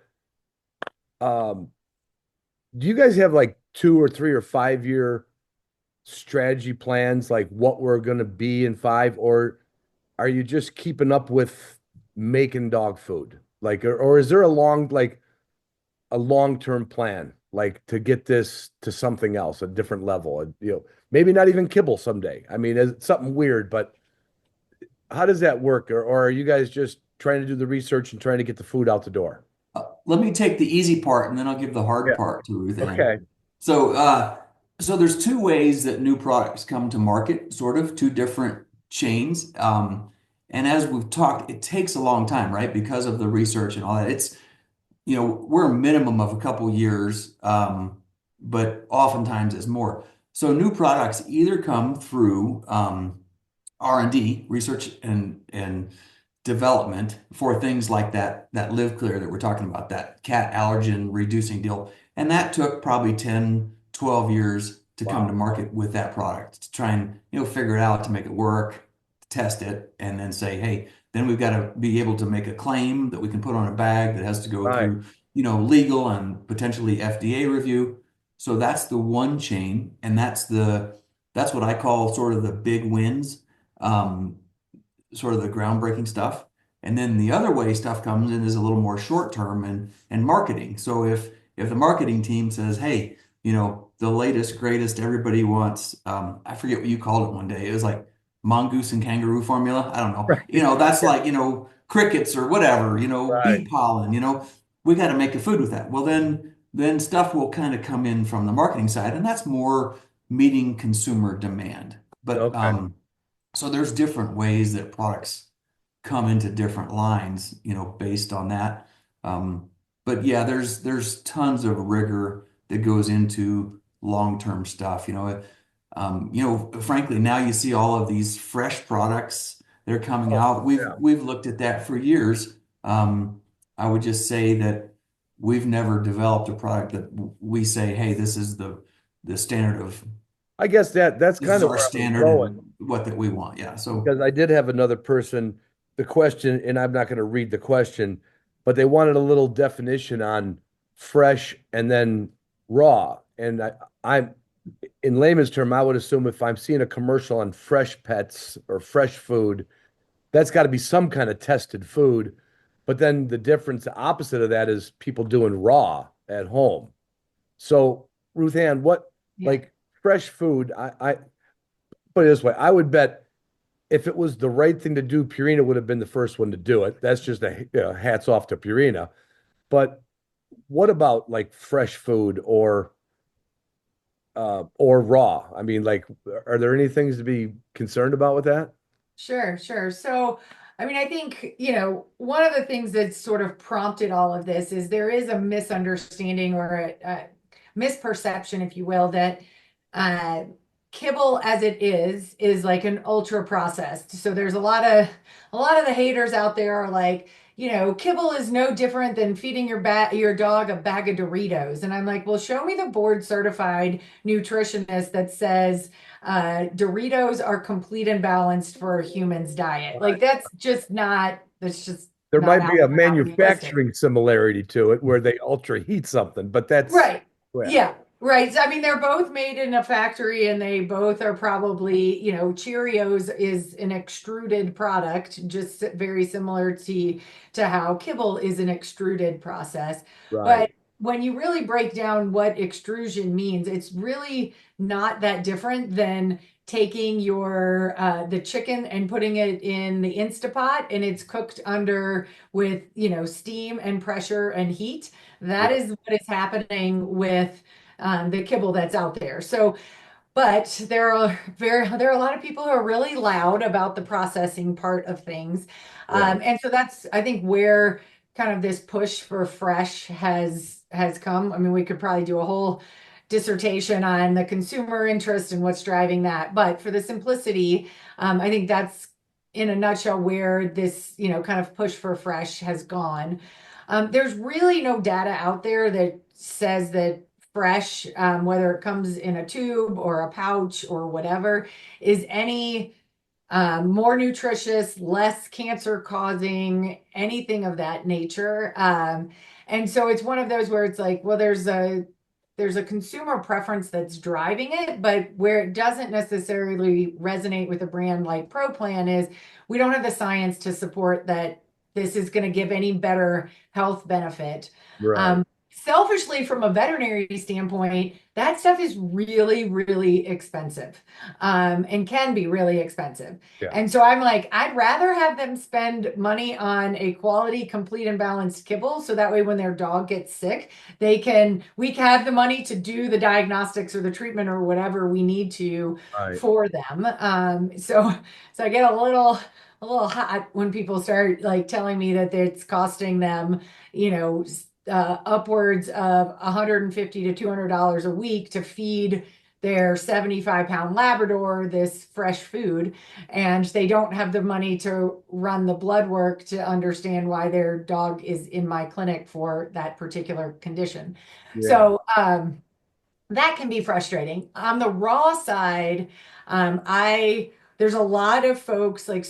Um, do you guys have like 2 or 3 or 5 year strategy plans, like what we're going to be in 5, or are you just keeping up with making dog food? Like, or is there like a long-term plan, like to get this to something else, a different level, maybe not even kibble someday. I mean, it's something weird, but how does that work? Or are you guys just trying to do the research and trying to get the food out the door. Let me take the easy part and then I'll give the hard Yeah. part to Ruth Ann. Okay. So, so there's two ways that new products come to market, sort of two different chains. And as we've talked, it takes a long time, right? Because of the research and all that. It's, we're a minimum of a couple years, but oftentimes it's more. So new products either come through R&D, research and development for things like that Live Clear that we're talking about, that cat allergen reducing deal. And that took probably 10, 12 years to come to market with that product, to try and, figure it out, to make it work, test it, and then say, hey, then we've got to be able to make a claim that we can put on a bag that has to go through, legal and potentially FDA review. So that's the one chain, and that's what I call sort of the big wins, sort of the groundbreaking stuff. And then the other way stuff comes in is a little more short term and marketing. So if the marketing team says, hey, the latest, greatest, everybody wants, I forget what you called it one day. It was like mongoose and kangaroo formula. I don't know. Right. That's like, crickets or whatever, bee Right. pollen, we got to make a food with that. Well, then stuff will kind of come in from the marketing side, and that's more meeting consumer demand. But Okay. so there's different ways that products come into different lines, based on that. But yeah, there's tons of rigor that goes into long-term stuff. Frankly, now you see all of these fresh products that are coming out. Yeah. We've looked at that for years. I would just say that we've never developed a product that we say, hey, this is the standard of I guess that's this is kind of our where I was standard and going, what that we want. Yeah. So because I did have another person, the question, and I'm not going to read the question, but they wanted a little definition on fresh and then raw. And I'm in layman's term, I would assume if I'm seeing a commercial on fresh pets or fresh food, that's got to be some kind of tested food. But then the difference, the opposite of that is people doing raw at home. So, Ruth Ann, what Yeah. like fresh food? I put it this way: I would bet if it was the right thing to do, Purina would have been the first one to do it. That's just hats off to Purina. But what about like fresh food or raw? I mean, like, are there any things to be concerned about with that? Sure, sure. So, I mean, I think, one of the things that sort of prompted all of this is there is a misunderstanding or a misperception, if you will, that uh, kibble as it is like an ultra processed. So there's a lot of the haters out there are like, kibble is no different than feeding your dog a bag of Doritos. And I'm like, well, show me the board certified nutritionist that says Doritos are complete and balanced for a human's diet. Like that's just There not might out be a there, not realistic. manufacturing similarity to it where they ultra heat something, but that's Right. well, Yeah. Right. So, I mean, they're both made in a factory and they both are probably, Cheerios is an extruded product, just very similar to how kibble is an extruded process. right, But when you really break down what extrusion means, it's really not that different than taking your the chicken and putting it in the Instapot and it's cooked under with, steam and pressure and heat. That yeah, is what is happening with the kibble that's out there. So, but there are a lot of people who are really loud about the processing part of things, right, and so that's I think where kind of this push for fresh has come. I mean, we could probably do a whole dissertation on the consumer interest and what's driving that, but for the simplicity, I think that's in a nutshell where this kind of push for fresh has gone. There's really no data out there that says that fresh, whether it comes in a tube or a pouch or whatever, is any more nutritious, less cancer causing, anything of that nature. And so it's one of those where it's like, well, there's a consumer preference that's driving it, but where it doesn't necessarily resonate with a brand like Pro Plan is we don't have the science to support that this is going to give any better health benefit. right. selfishly, from a veterinary standpoint, that stuff is really, really expensive, and can be really expensive. Yeah. And so I'm like, I'd rather have them spend money on a quality, complete, and balanced kibble, so that way when their dog gets sick, we can have the money to do the diagnostics or the treatment or whatever we need to Right. for them. So I get a little hot when people start like telling me that it's costing them, you know, upwards of $150 to $200 a week to feed their 75-pound Labrador this fresh food, and they don't have the money to run the blood work to understand why their dog is in my clinic for that particular condition. Yeah. So, that can be frustrating. On the raw side, I there's a lot of folks like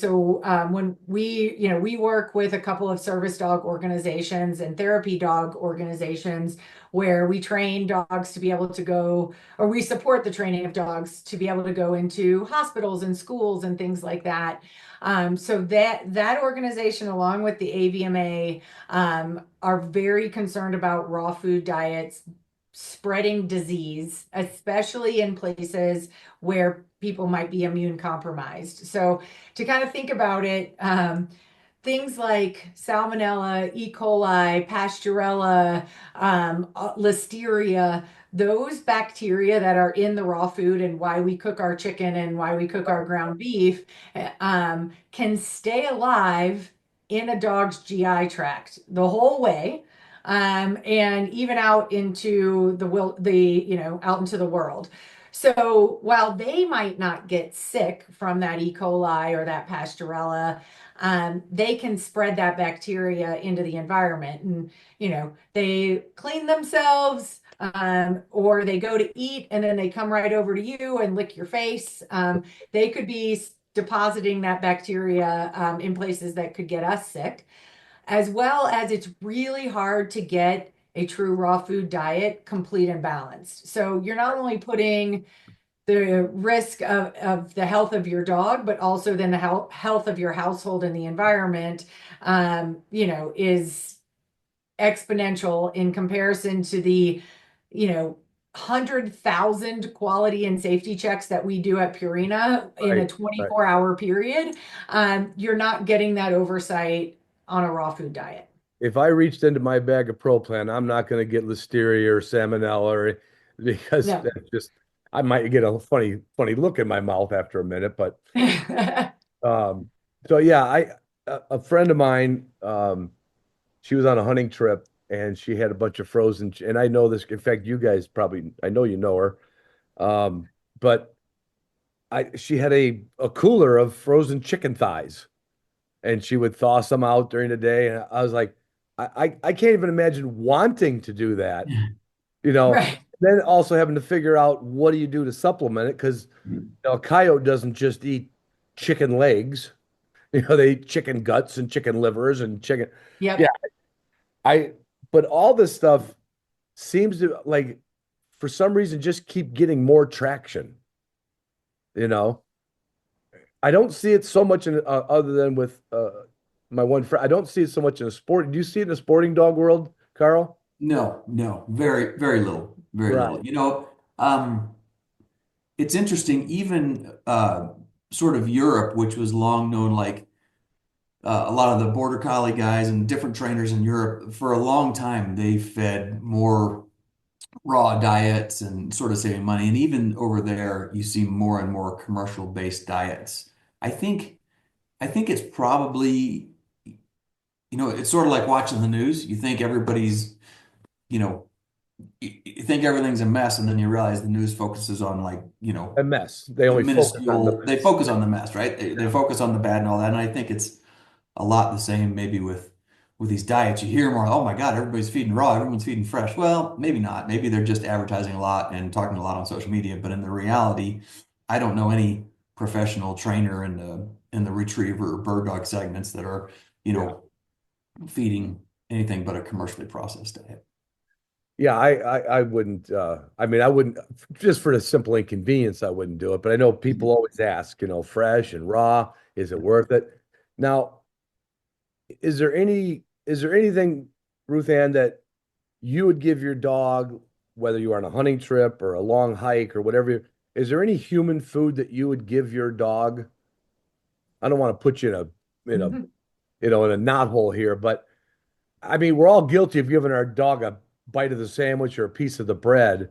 when we work with a couple of service dog organizations and therapy dog organizations where we train dogs to be able to go, or we support the training of dogs to be able to go into hospitals and schools and things like that. So that organization, along with the AVMA, are very concerned about raw food diets spreading disease, especially in places where people might be immune compromised. So to kind of think about it, things like salmonella, E. coli, pasturella, listeria, those bacteria that are in the raw food and why we cook our chicken and why we cook our ground beef, can stay alive in a dog's GI tract the whole way, and even out into out into the world. So while they might not get sick from that E. coli or that pasturella, they can spread that bacteria into the environment. And, they clean themselves, or they go to eat and then they come right over to you and lick your face. They could be depositing that bacteria, in places that could get us sick, as well as it's really hard to get a true raw food diet complete and balanced. So you're not only putting the risk of the health of your dog, but also then the health of your household and the environment, is exponential in comparison to the, 100,000 quality and safety checks that we do at Purina in a Right. 24-hour period. You're not getting that oversight on a raw food diet. If I reached into my bag of Pro Plan, I'm not going to get listeria or salmonella because No. that's just I might get a funny look in my mouth after a minute. But um, so yeah, a friend of mine, she was on a hunting trip and she had a bunch of frozen, and I know this. In fact, you guys probably, I know you know her, but she had a cooler of frozen chicken thighs, and she would thaw some out during the day, and I was like, I can't even imagine wanting to do that, you know. Right. Then also having to figure out what do you do to supplement it because a coyote doesn't just eat chicken legs, they eat chicken guts and chicken livers and chicken. Yeah, Yep. I but all this stuff seems to like for some reason just keep getting more traction, you know. I don't see it so much in other than with my one friend. I don't see it so much in a sport. Do you see it in the sporting dog world, Karl? No, no, very, very little, very Right. little. It's interesting, even sort of Europe, which was long known like a lot of the border collie guys and different trainers in Europe, for a long time, they fed more raw diets and sort of saving money. And even over there, you see more and more commercial-based diets. I think I think it's probably, it's sort of like watching the news. You think everybody's, you know, you think everything's a mess, and then you realize the news focuses on like, A mess. They the only focus on the minuscule, they mess. focus on the mess, right? They focus on the bad and all that. And I think it's a lot the same maybe with these diets. You hear more, oh my God, everybody's feeding raw, everyone's feeding fresh. Well, maybe not. Maybe they're just advertising a lot and talking a lot on social media. But in the reality, I don't know any professional trainer in the retriever or bird dog segments that are, you Yeah. know, feeding anything but a commercially processed diet. Yeah, I wouldn't I mean I wouldn't just for the simple inconvenience I wouldn't do it, but I know people always ask, fresh and raw, is it worth it? Now, is there anything, Ruth Ann, that you would give your dog, whether you are on a hunting trip or a long hike or whatever, is there any human food that you would give your dog? I don't want to put you in a in a knothole here, but I mean, we're all guilty of giving our dog a bite of the sandwich or a piece of the bread.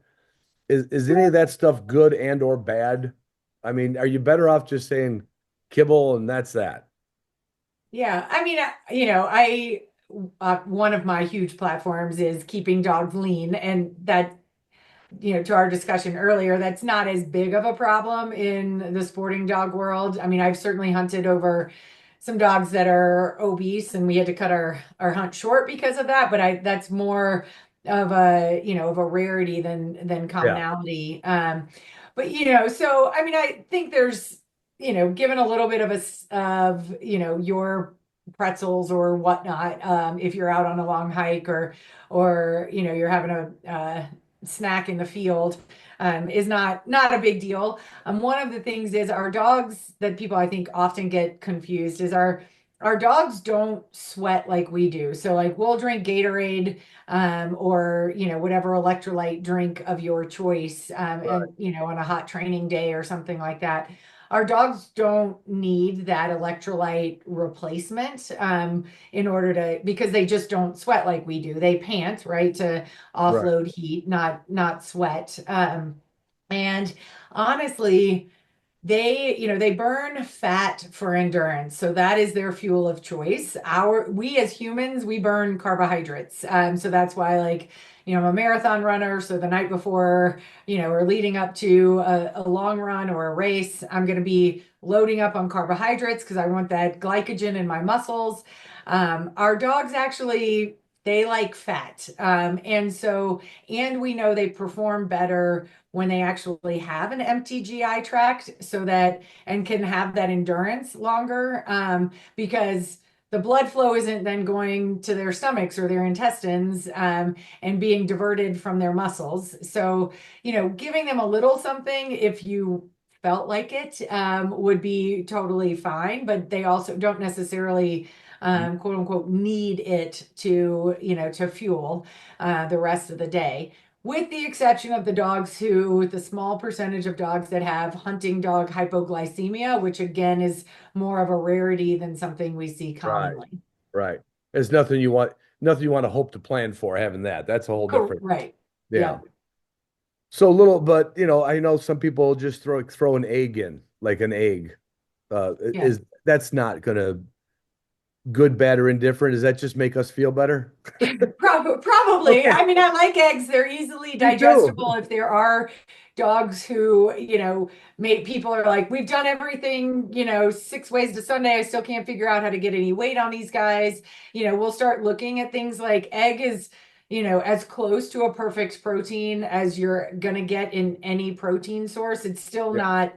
Is any of that stuff good and or bad? I mean, are you better off just saying kibble and that's that? Yeah, I mean, one of my huge platforms is keeping dogs lean, and that, to our discussion earlier, that's not as big of a problem in the sporting dog world. I mean, I've certainly hunted over some dogs that are obese, and we had to cut our hunt short because of that. But that's more of a rarity than Yeah, commonality. But so I mean, I think there's given a little bit of your pretzels or whatnot, if you're out on a long hike or you're having a snack in the field, is not a big deal. One of the things is our dogs that people I think often get confused is our dogs don't sweat like we do. So like we'll drink Gatorade, or whatever electrolyte drink of your choice, right, and on a hot training day or something like that. Our dogs don't need that electrolyte replacement, in order because they just don't sweat like we do. They pant, right, to right, offload heat, not sweat. And honestly, they burn fat for endurance. So that is their fuel of choice. We as humans, we burn carbohydrates. So that's why, like, I'm a marathon runner. So the night before, or leading up to a long run or a race, I'm going to be loading up on carbohydrates because I want that glycogen in my muscles. Our dogs actually, they like fat. And we know they perform better when they actually have an empty GI tract, and can have that endurance longer, because the blood flow isn't then going to their stomachs or their intestines, and being diverted from their muscles. So, giving them a little something if you felt like it, would be totally fine, but they also don't necessarily, quote unquote, need it to fuel the rest of the day, with the exception of the small percentage of dogs that have hunting dog hypoglycemia, which again is more of a rarity than something we see right, commonly. right. There's nothing you want to hope to plan for having that. That's a whole different, Right. yeah. Yeah. So little, but I know some people just throw an egg in, like an egg. Yeah. Is that's not gonna good, bad, or indifferent? Does that just make us feel better? Probably. Okay, I mean, I like eggs. They're easily me too. digestible. If there are dogs who, make people are like, we've done everything, 6 ways to Sunday. I still can't figure out how to get any weight on these guys. We'll start looking at things like egg is, as close to a perfect protein as you're going to get in any protein source. It's still Yeah. not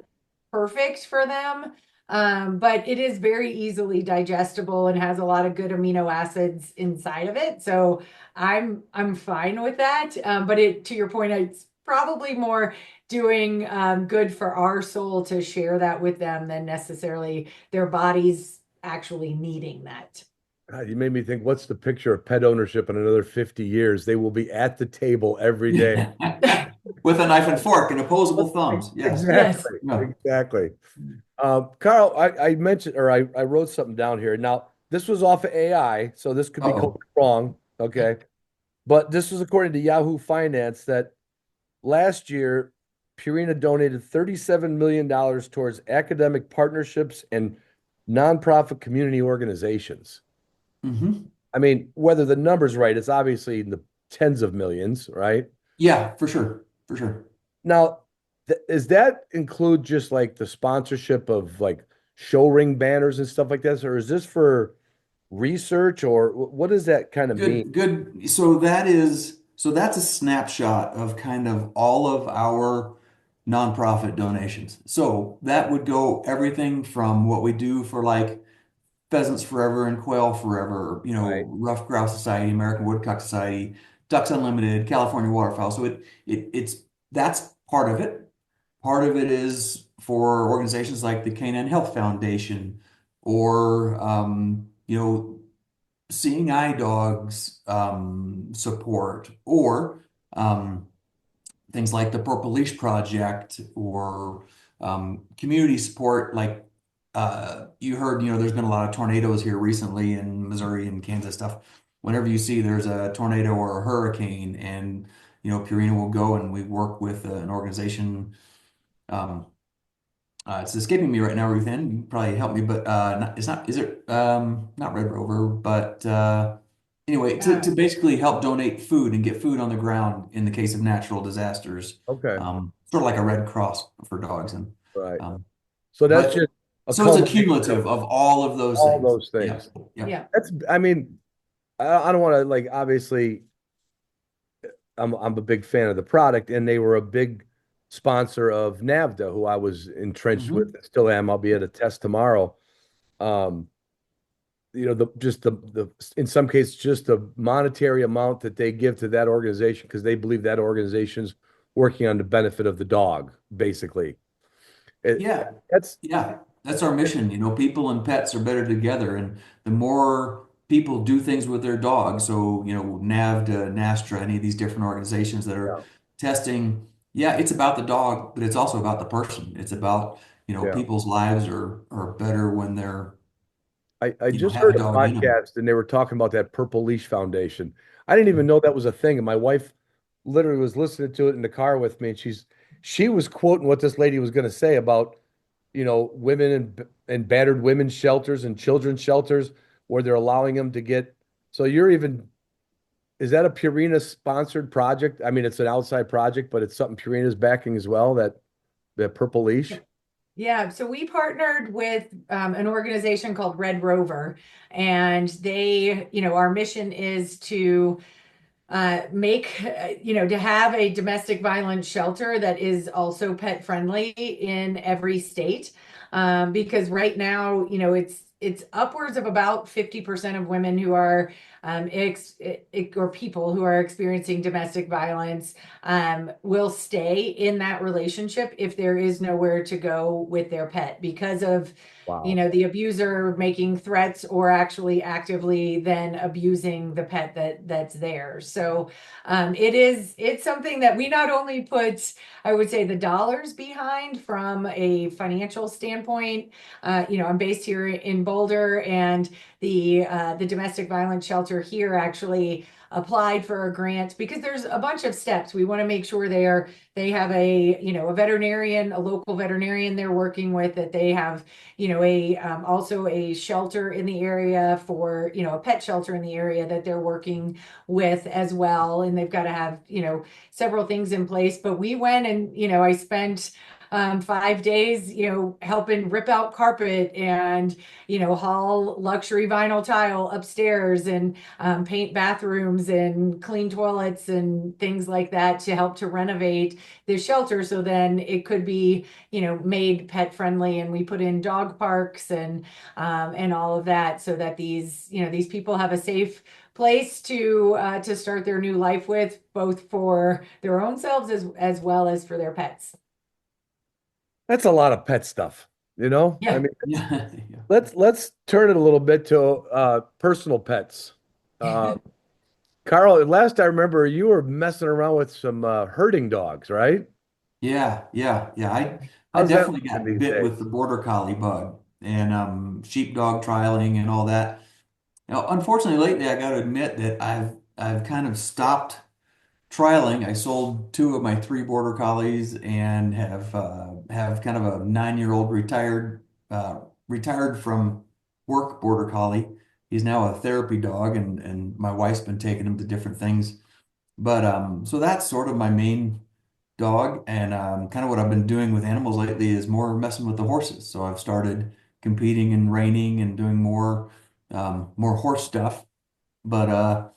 perfect for them. But it is very easily digestible and has a lot of good amino acids inside of it. So I'm fine with that. But to your point, it's probably more doing good for our soul to share that with them than necessarily their bodies actually needing that. God, you made me think, what's the picture of pet ownership in another 50 years? They will be at the table every day. With a knife and fork and opposable thumbs. Yes. Yes. Exactly. No. Exactly. Karl, I mentioned, or I wrote something down here. Now, this was off of AI, so this could be Uh-oh. totally wrong. Okay. But this was according to Yahoo Finance that last year, Purina donated $37 million towards academic partnerships and nonprofit community organizations. Hmm. I mean, whether the number's right, it's obviously in the tens of millions, right? Yeah, for sure. For sure. Now, does that include just like the sponsorship of like show ring banners and stuff like this, or is this for research, or what does that kind of mean? Good, good. So that's a snapshot of kind of all of our nonprofit donations. So that would go everything from what we do for like Pheasants Forever and Quail Forever, Right, Ruffed Grouse Society, American Woodcock Society, Ducks Unlimited, California Waterfowl. So it's that's part of it. Part of it is for organizations like the Canine Health Foundation or seeing eye dogs support, or things like the Purple Leash Project, or community support. Like you heard, there's been a lot of tornadoes here recently in Missouri and Kansas stuff. Whenever you see there's a tornado or a hurricane, and Purina will go, and we work with an organization. Um, it's escaping me right now, RuthAnn. You can probably help me, but it's not. Is it not Red Rover? But anyway, to basically help donate food and get food on the ground in the case of natural disasters. Okay. Sort of like a Red Cross for dogs, and Right. um, So that's but just a so it's a culmination cumulative of all of those all things. those Yeah, things. yeah. Yeah. That's, I mean, I don't want to, like, obviously I'm a big fan of the product, and they were a big sponsor of NAVDA, who I was entrenched with and still am. I'll be at a test tomorrow. Um, the in some cases just the monetary amount that they give to that organization, because they believe that organization's working on the benefit of the dog, basically. Yeah, That's yeah, that's our mission. People and pets are better together, and the more people do things with their dogs, so NAVDA, NASTRA, any of these different organizations that are yeah, testing, yeah, it's about the dog, but it's also about the person. It's about, yeah. people's lives are better when they're, I just have a heard a dog in them. podcast and they were talking about that Purple Leash Foundation. I didn't even know that was a thing. And my wife literally was listening to it in the car with me, and she was quoting what this lady was going to say about, women and battered women's shelters and children's shelters where they're allowing them to get. So is that a Purina sponsored project? I mean, it's an outside project, but it's something Purina's backing as well, that Purple Leash. Yeah, so we partnered with an organization called Red Rover, and our mission is to to have a domestic violence shelter that is also pet friendly in every state. Because right now, it's upwards of about 50% of women who are or people who are experiencing domestic violence will stay in that relationship if there is nowhere to go with their pet because of Wow. the abuser making threats or actually actively then abusing the pet that's there. So it's something that we not only put, I would say, the dollars behind from a financial standpoint. I'm based here in Boulder, and the domestic violence shelter here actually applied for a grant because there's a bunch of steps. We want to make sure they have a veterinarian, a local veterinarian they're working with, that they have also a shelter in the area for a pet shelter in the area that they're working with as well, and they've got to have several things in place. But we went and I spent 5 days, helping rip out carpet and, haul luxury vinyl tile upstairs and paint bathrooms and clean toilets and things like that to help to renovate the shelter. So then it could be, made pet friendly. And we put in dog parks and all of that so that these people have a safe place to start their new life with, both for their own selves as well as for their pets. That's a lot of pet stuff, I Yeah. mean, Yeah. let's turn it a little bit to personal pets. Karl, last I remember, you were messing around with some herding dogs, right? Yeah. I How's that definitely looking got these bit with days? the border collie bug, and sheepdog trialing and all that. Now, unfortunately, lately I got to admit that I've kind of stopped trialing. I sold two of my three border collies, and have kind of a 9-year-old retired from work border collie. He's now a therapy dog, and my wife's been taking him to different things. But so that's sort of my main dog, and kind of what I've been doing with animals lately is more messing with the horses. So I've started competing and reining and doing more horse stuff. But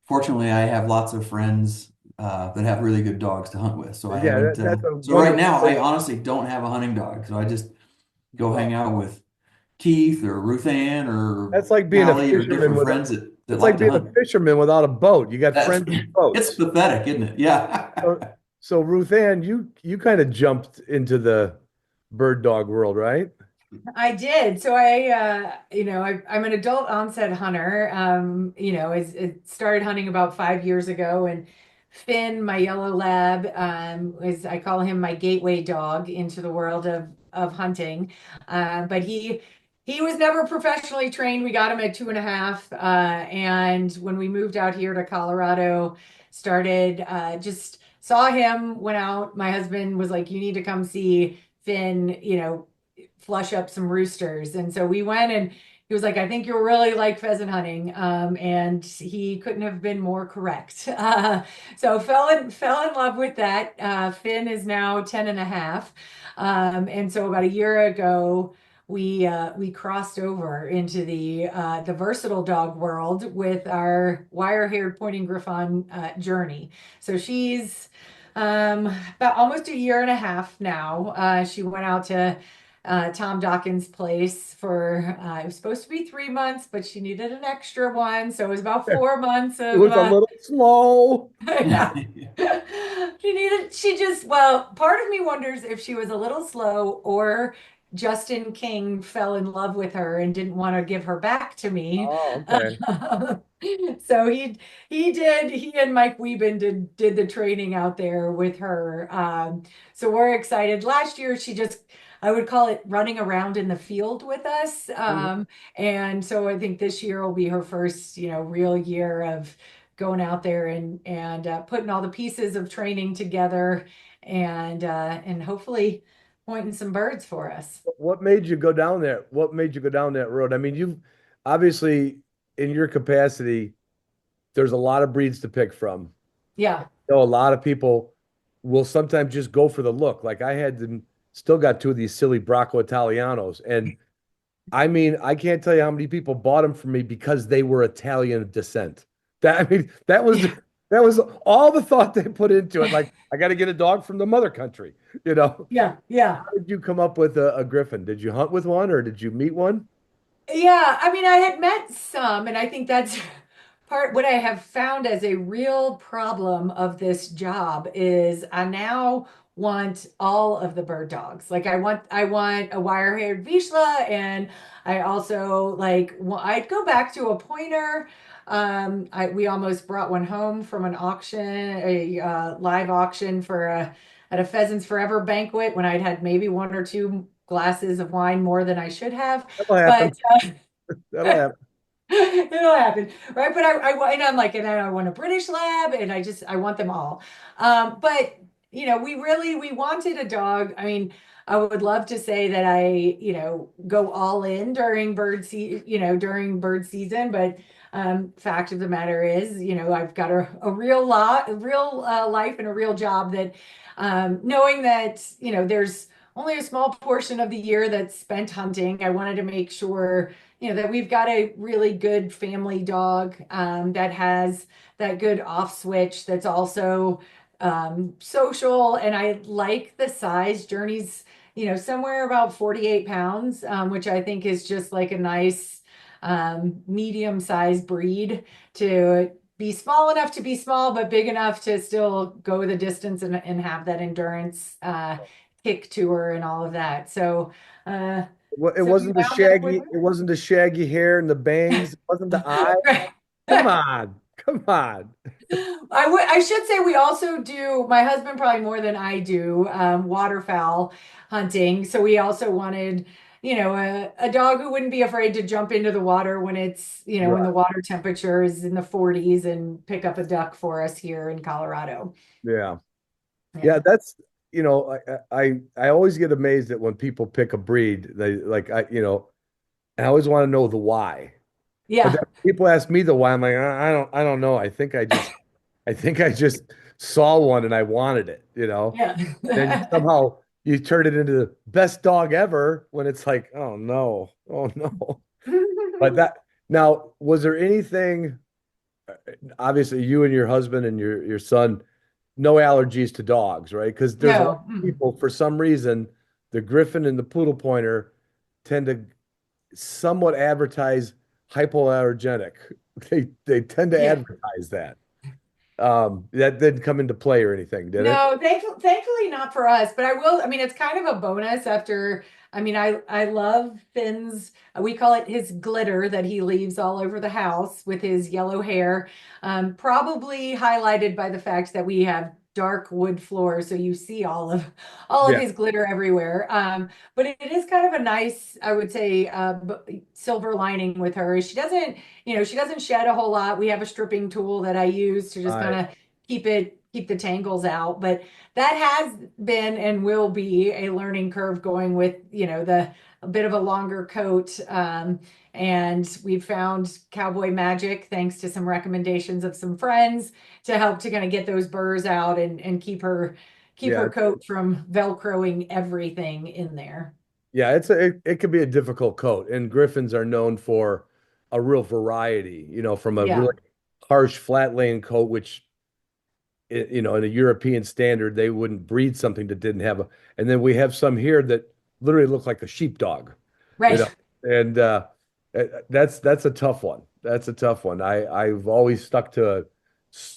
fortunately, I have lots of friends that have really good dogs to hunt with. So I Yeah, haven't. that's a So right wonderful now, I thing. honestly don't have a hunting dog. So I just go Well, hang out with Keith or RuthAnn or that's like being a Callie or fisherman different with friends that it's like like to being a hunt. fisherman without a boat. You got That's friends with it's boats. pathetic, isn't it? Yeah. So Ruth Ann, you kind of jumped into the bird dog world, right? I did. So I'm an adult onset hunter. It started hunting about 5 years ago, and Finn, my yellow lab, I call him my gateway dog into the world of hunting. But he was never professionally trained. We got him at 2.5, and when we moved out here to Colorado, started just saw him, went out. My husband was like, "You need to come see Finn," flush up some roosters. And so we went, and he was like, I think you'll really like pheasant hunting. And he couldn't have been more correct. So fell in love with that. Finn is now 10 and a half. And so about a year ago, we crossed over into the versatile dog world with our wire-haired pointing griffon journey. So she's about almost a year and a half now. She went out to Tom Dawkins' place for it was supposed to be 3 months, but she needed an extra one, so it was about 4 months It of was a little slow. yeah. Well, part of me wonders if she was a little slow or Justin King fell in love with her and didn't want to give her back to me. Oh, okay. So he and Mike Wieben did the training out there with her. So we're excited. Last year I would call it running around in the field with us. And so I think this year will be her first, real year of going out there and putting all the pieces of training together and hopefully pointing some birds for us. What made you go down there? What made you go down that road? I mean, you've obviously in your capacity, there's a lot of breeds to pick from. Yeah. A lot of people will sometimes just go for the look. Like I had them, still got two of these silly Bracco Italianos. And I mean, I can't tell you how many people bought them from me because they were Italian descent. That was all the thought they put into it. Like, I got to get a dog from the mother country, you know. Yeah. Yeah. How did you come up with a griffin? Did you hunt with one or did you meet one? Yeah, I mean, I had met some, and I think that's part what I have found as a real problem of this job is I now want all of the bird dogs. Like I want a wire-haired Vizsla, and I also I'd go back to a pointer. We almost brought one home from an auction, a live auction at a Pheasants Forever banquet when I'd had maybe one or two glasses of wine more than I should have. That'll But happen. That'll happen. it'll happen, right? But and I'm like, and I want a British lab, and I want them all. But we wanted a dog. I mean, I would love to say that I, go all in during bird season, but fact of the matter is, I've got a real life and a real job that, knowing that, there's only a small portion of the year that's spent hunting. I wanted to make sure that we've got a really good family dog that has that good off switch that's also social. And I like the size. Journey's, somewhere about 48 pounds, which I think is just like a nice medium sized breed to be small enough to be small, but big enough to still go the distance and have that endurance kick to her and all of that. Uh, It so we wasn't the wound up with shaggy, it wasn't the shaggy hair and the bangs. It wasn't the eye. right. Come on. Come on. I should say we also do, my husband probably more than I do, waterfowl hunting. So we also wanted, a dog who wouldn't be afraid to jump into the water when it's, when the Right. water temperature is in the 40s and pick up a duck for us here in Colorado. Yeah. Yeah, Yeah. that's I always get amazed at when people pick a breed. They like I always want to know the why. But then Yeah. people ask me the why. I'm like, I don't know. I think I just saw one and I wanted it, you know. Then Yeah. somehow you turn it into the best dog ever when it's like, oh no, oh no. But that now, was there anything, obviously you and your husband and your son, no allergies to dogs, right? Because there's a lot No. of people, for some reason, the Griffin and the Poodle Pointer tend to somewhat advertise hypoallergenic. They tend to Yeah. advertise that. That didn't come into play or anything, did it? No, thankfully not for us, but I mean, it's kind of a bonus after I mean, I love Finn's, we call it his glitter that he leaves all over the house with his yellow hair. Probably highlighted by the fact that we have dark wood floors, so you see all of Yeah. his glitter everywhere. But it is kind of a nice, I would say, silver lining with her. She doesn't shed a whole lot. We have a stripping tool that I use to just kind Right. of keep the tangles out. But that has been and will be a learning curve going with, the a bit of a longer coat. And we've found cowboy magic thanks to some recommendations of some friends to help to kind of get those burrs out and keep Yeah. her coat from velcroing everything in there. Yeah, it could be a difficult coat, and Griffins are known for a real variety, from a Yeah. really harsh flat laying coat, which in a European standard, they wouldn't breed something that didn't have and then we have some here that literally look like a sheepdog, you know, Right. and that's a tough one. That's a tough one. I've always stuck to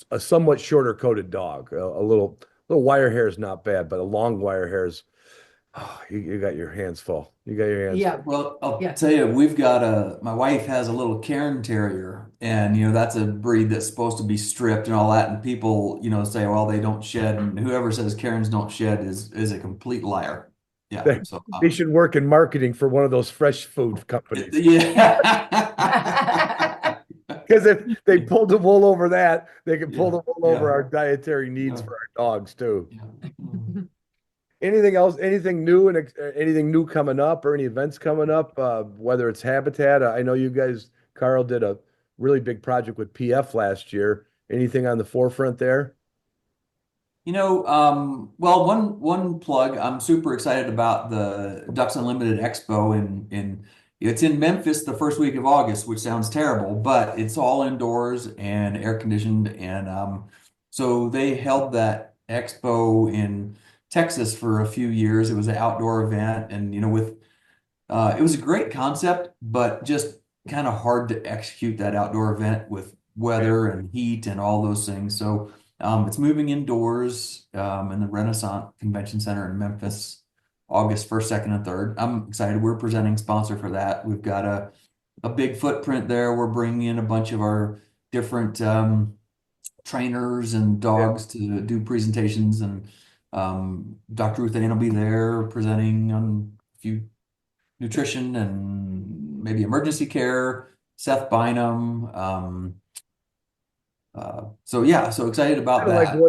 a somewhat shorter coated dog. A little wire hair is not bad, but a long wire hair is, oh, you got your hands full. You got your hands Yeah. full. Well, I'll Yeah. tell you, my wife has a little Cairn Terrier, and that's a breed that's supposed to be stripped and all that. And people, say, well, they don't shed, and whoever says Cairns don't shed is a complete liar. Yeah. They, So, they should work in marketing for one of those fresh food companies. yeah. Because if they pulled the wool over that, they can pull Yeah. the wool over Yeah. our dietary needs Yeah. for our dogs too. Yeah. Mm. Anything else? Anything new and anything new coming up, or any events coming up? Whether it's habitat, I know you guys, Karl, did a really big project with PF last year. Anything on the forefront there? Well, one plug. I'm super excited about the Ducks Unlimited Expo in it's in Memphis the first week of August, which sounds terrible, but it's all indoors and air conditioned, and so they held that expo in Texas for a few years. It was an outdoor event, and with it was a great concept, but just kind of hard to execute that outdoor event with Yeah. weather and heat and all those things. So it's moving indoors in the Renaissance Convention Center in Memphis, August 1st, 2nd, and 3rd. I'm excited. We're presenting sponsor for that. We've got a big footprint there. We're bringing in a bunch of our different trainers and Yeah. dogs to do presentations, and Dr. RuthAnn will be there presenting on a few nutrition and maybe emergency care, Seth Bynum. So yeah, so excited about that. Kind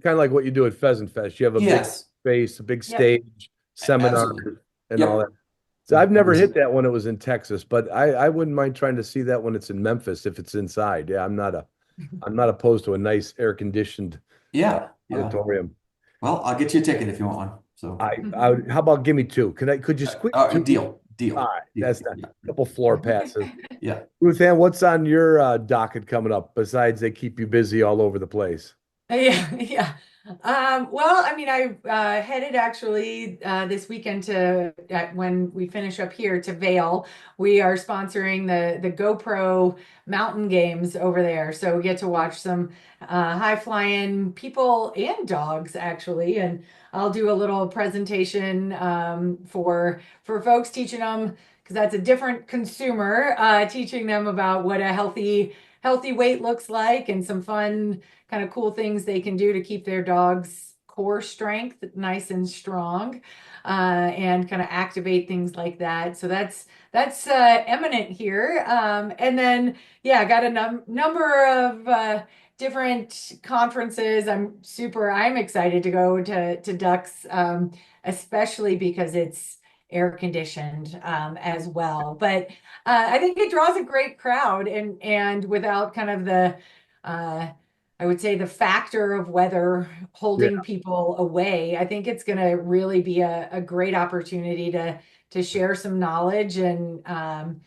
of like what you do at Pheasant Fest. You have a big Yes, space, a big Yep. stage, seminars, absolutely. and all that. Yep. So I've never This- hit that when it was in Texas, but I wouldn't mind trying to see that when it's in Memphis if it's inside. Yeah, I'm not opposed to a nice air conditioned yeah, yeah. auditorium. Well, I'll get you a ticket if you want one. So, How about give me two? Could you squeeze two? deal. All right, Deal. that's not Yeah. a couple floor passes. Yeah. Ruth Ann, what's on your docket coming up besides they keep you busy all over the place? Yeah, yeah. Well, I mean, I headed actually this weekend when we finish up here to Vail. We are sponsoring the GoPro mountain games over there, so we get to watch some high flying people and dogs actually. And I'll do a little presentation for folks, teaching them because that's a different consumer, teaching them about what a healthy weight looks like and some fun kind of cool things they can do to keep their dog's core strength nice and strong, and kind of activate things like that. So that's eminent here. And then yeah, I got a number of different conferences. I'm excited to go to Ducks, especially because it's air conditioned as well. But I think it draws a great crowd, and without kind of the I would say the factor of weather Yeah. holding people away. I think it's going to really be a great opportunity to share some knowledge and kind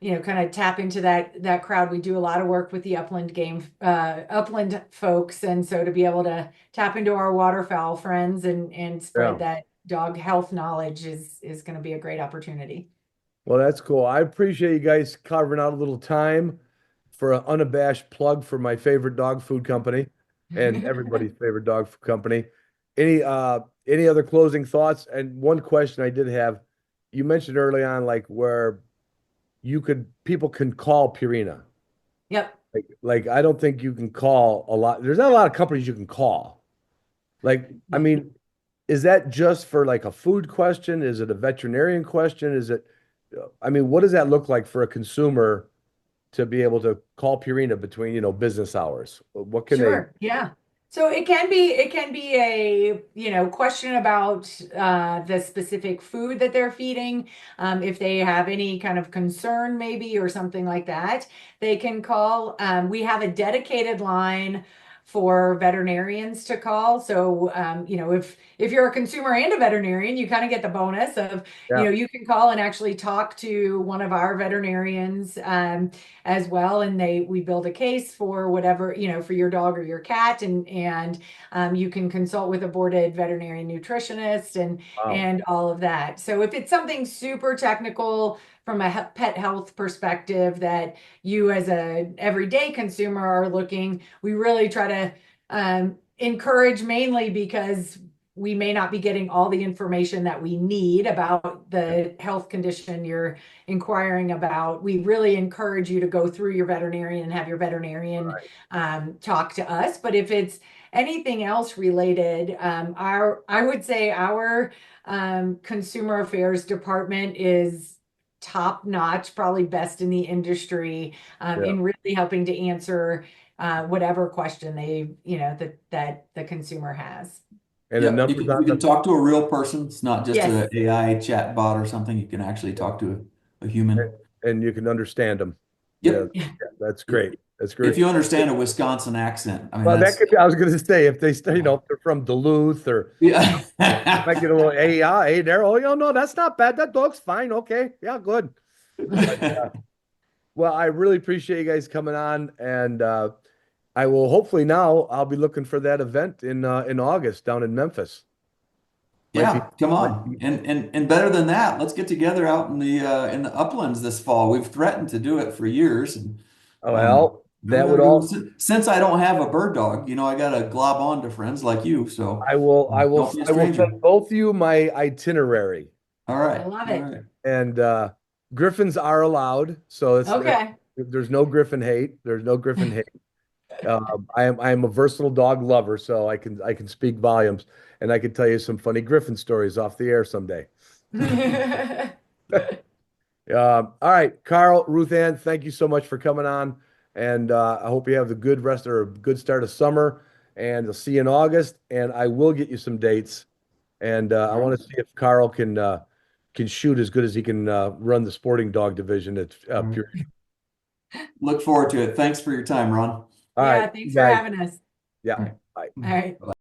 of tap into that crowd. We do a lot of work with the upland folks, and so to be able to tap into our waterfowl friends and spread Yeah. that dog health knowledge is going to be a great opportunity. Well, that's cool. I appreciate you guys carving out a little time for an unabashed plug for my favorite dog food company and everybody's favorite dog food company. Any other closing thoughts? And one question I did have, you mentioned early on, like where people can call Purina. Yep. Like I don't think you can call a lot. There's not a lot of companies you can call. Like, I mean, is that just for like a food question? Is it a veterinarian question? I mean, what does that look like for a consumer to be able to call Purina between, business hours? What can they? Sure. Yeah. So it can be a, question about the specific food that they're feeding. If they have any kind of concern maybe or something like that, they can call. We have a dedicated line for veterinarians to call. So if you're a consumer and a veterinarian, you kind of get the bonus of, Yeah. you can call and actually talk to one of our veterinarians. As well, and we build a case for whatever, for your dog or your cat, and you can consult with a boarded veterinary nutritionist Wow. and all of that. So if it's something super technical from a pet health perspective that you as a everyday consumer are looking, we really try to encourage, mainly because we may not be getting all the information that we need about the health condition you're inquiring about. We really encourage you to go through your veterinarian and have your veterinarian talk to us. But if it's anything else related, I would say our consumer affairs department is top notch, probably best in the industry, Yeah. in really helping to answer whatever question that the consumer has. And the Yeah, numbers you on can the, talk to a real person. It's not just Yes. a AI chat bot or something. You can actually talk to a human. and you can understand them. Yeah, Yep. that's great. That's If great. you understand a Wisconsin accent, I mean Well, that that's could be, I was going to say, if if they're from Duluth or yeah. might get a little AI there. Oh, no, that's not bad. That dog's fine. Okay. Yeah, good. But, well, I really appreciate you guys coming on, and I will hopefully now I'll be looking for that event in August down in Memphis. Might be, Yeah, come might on. be. And better than that, let's get together out in the uplands this fall. We've threatened to do it for years, and Well, we that gotta would go. all. Since I don't have a bird dog, I gotta glob on to friends like you. So don't be a I will stranger. send both of you my itinerary, All I right. love All it. right. and griffins are allowed, so Okay. there's no griffin hate. There's no griffin hate. I am a versatile dog lover, so I can speak volumes, and I can tell you some funny griffin stories off the air someday. All right, Karl, Ruth Ann, thank you so much for coming on, and I hope you have the good rest or a good start of summer. And I'll see you in August, and I will get you some dates. And I All want right. to see if Karl can shoot as good as he can run the sporting dog division at All right. Pure. Look forward to it. Thanks for your time, Ron. All right, Yeah, you thanks for guys. having us. Yeah. All right. Bye. All right.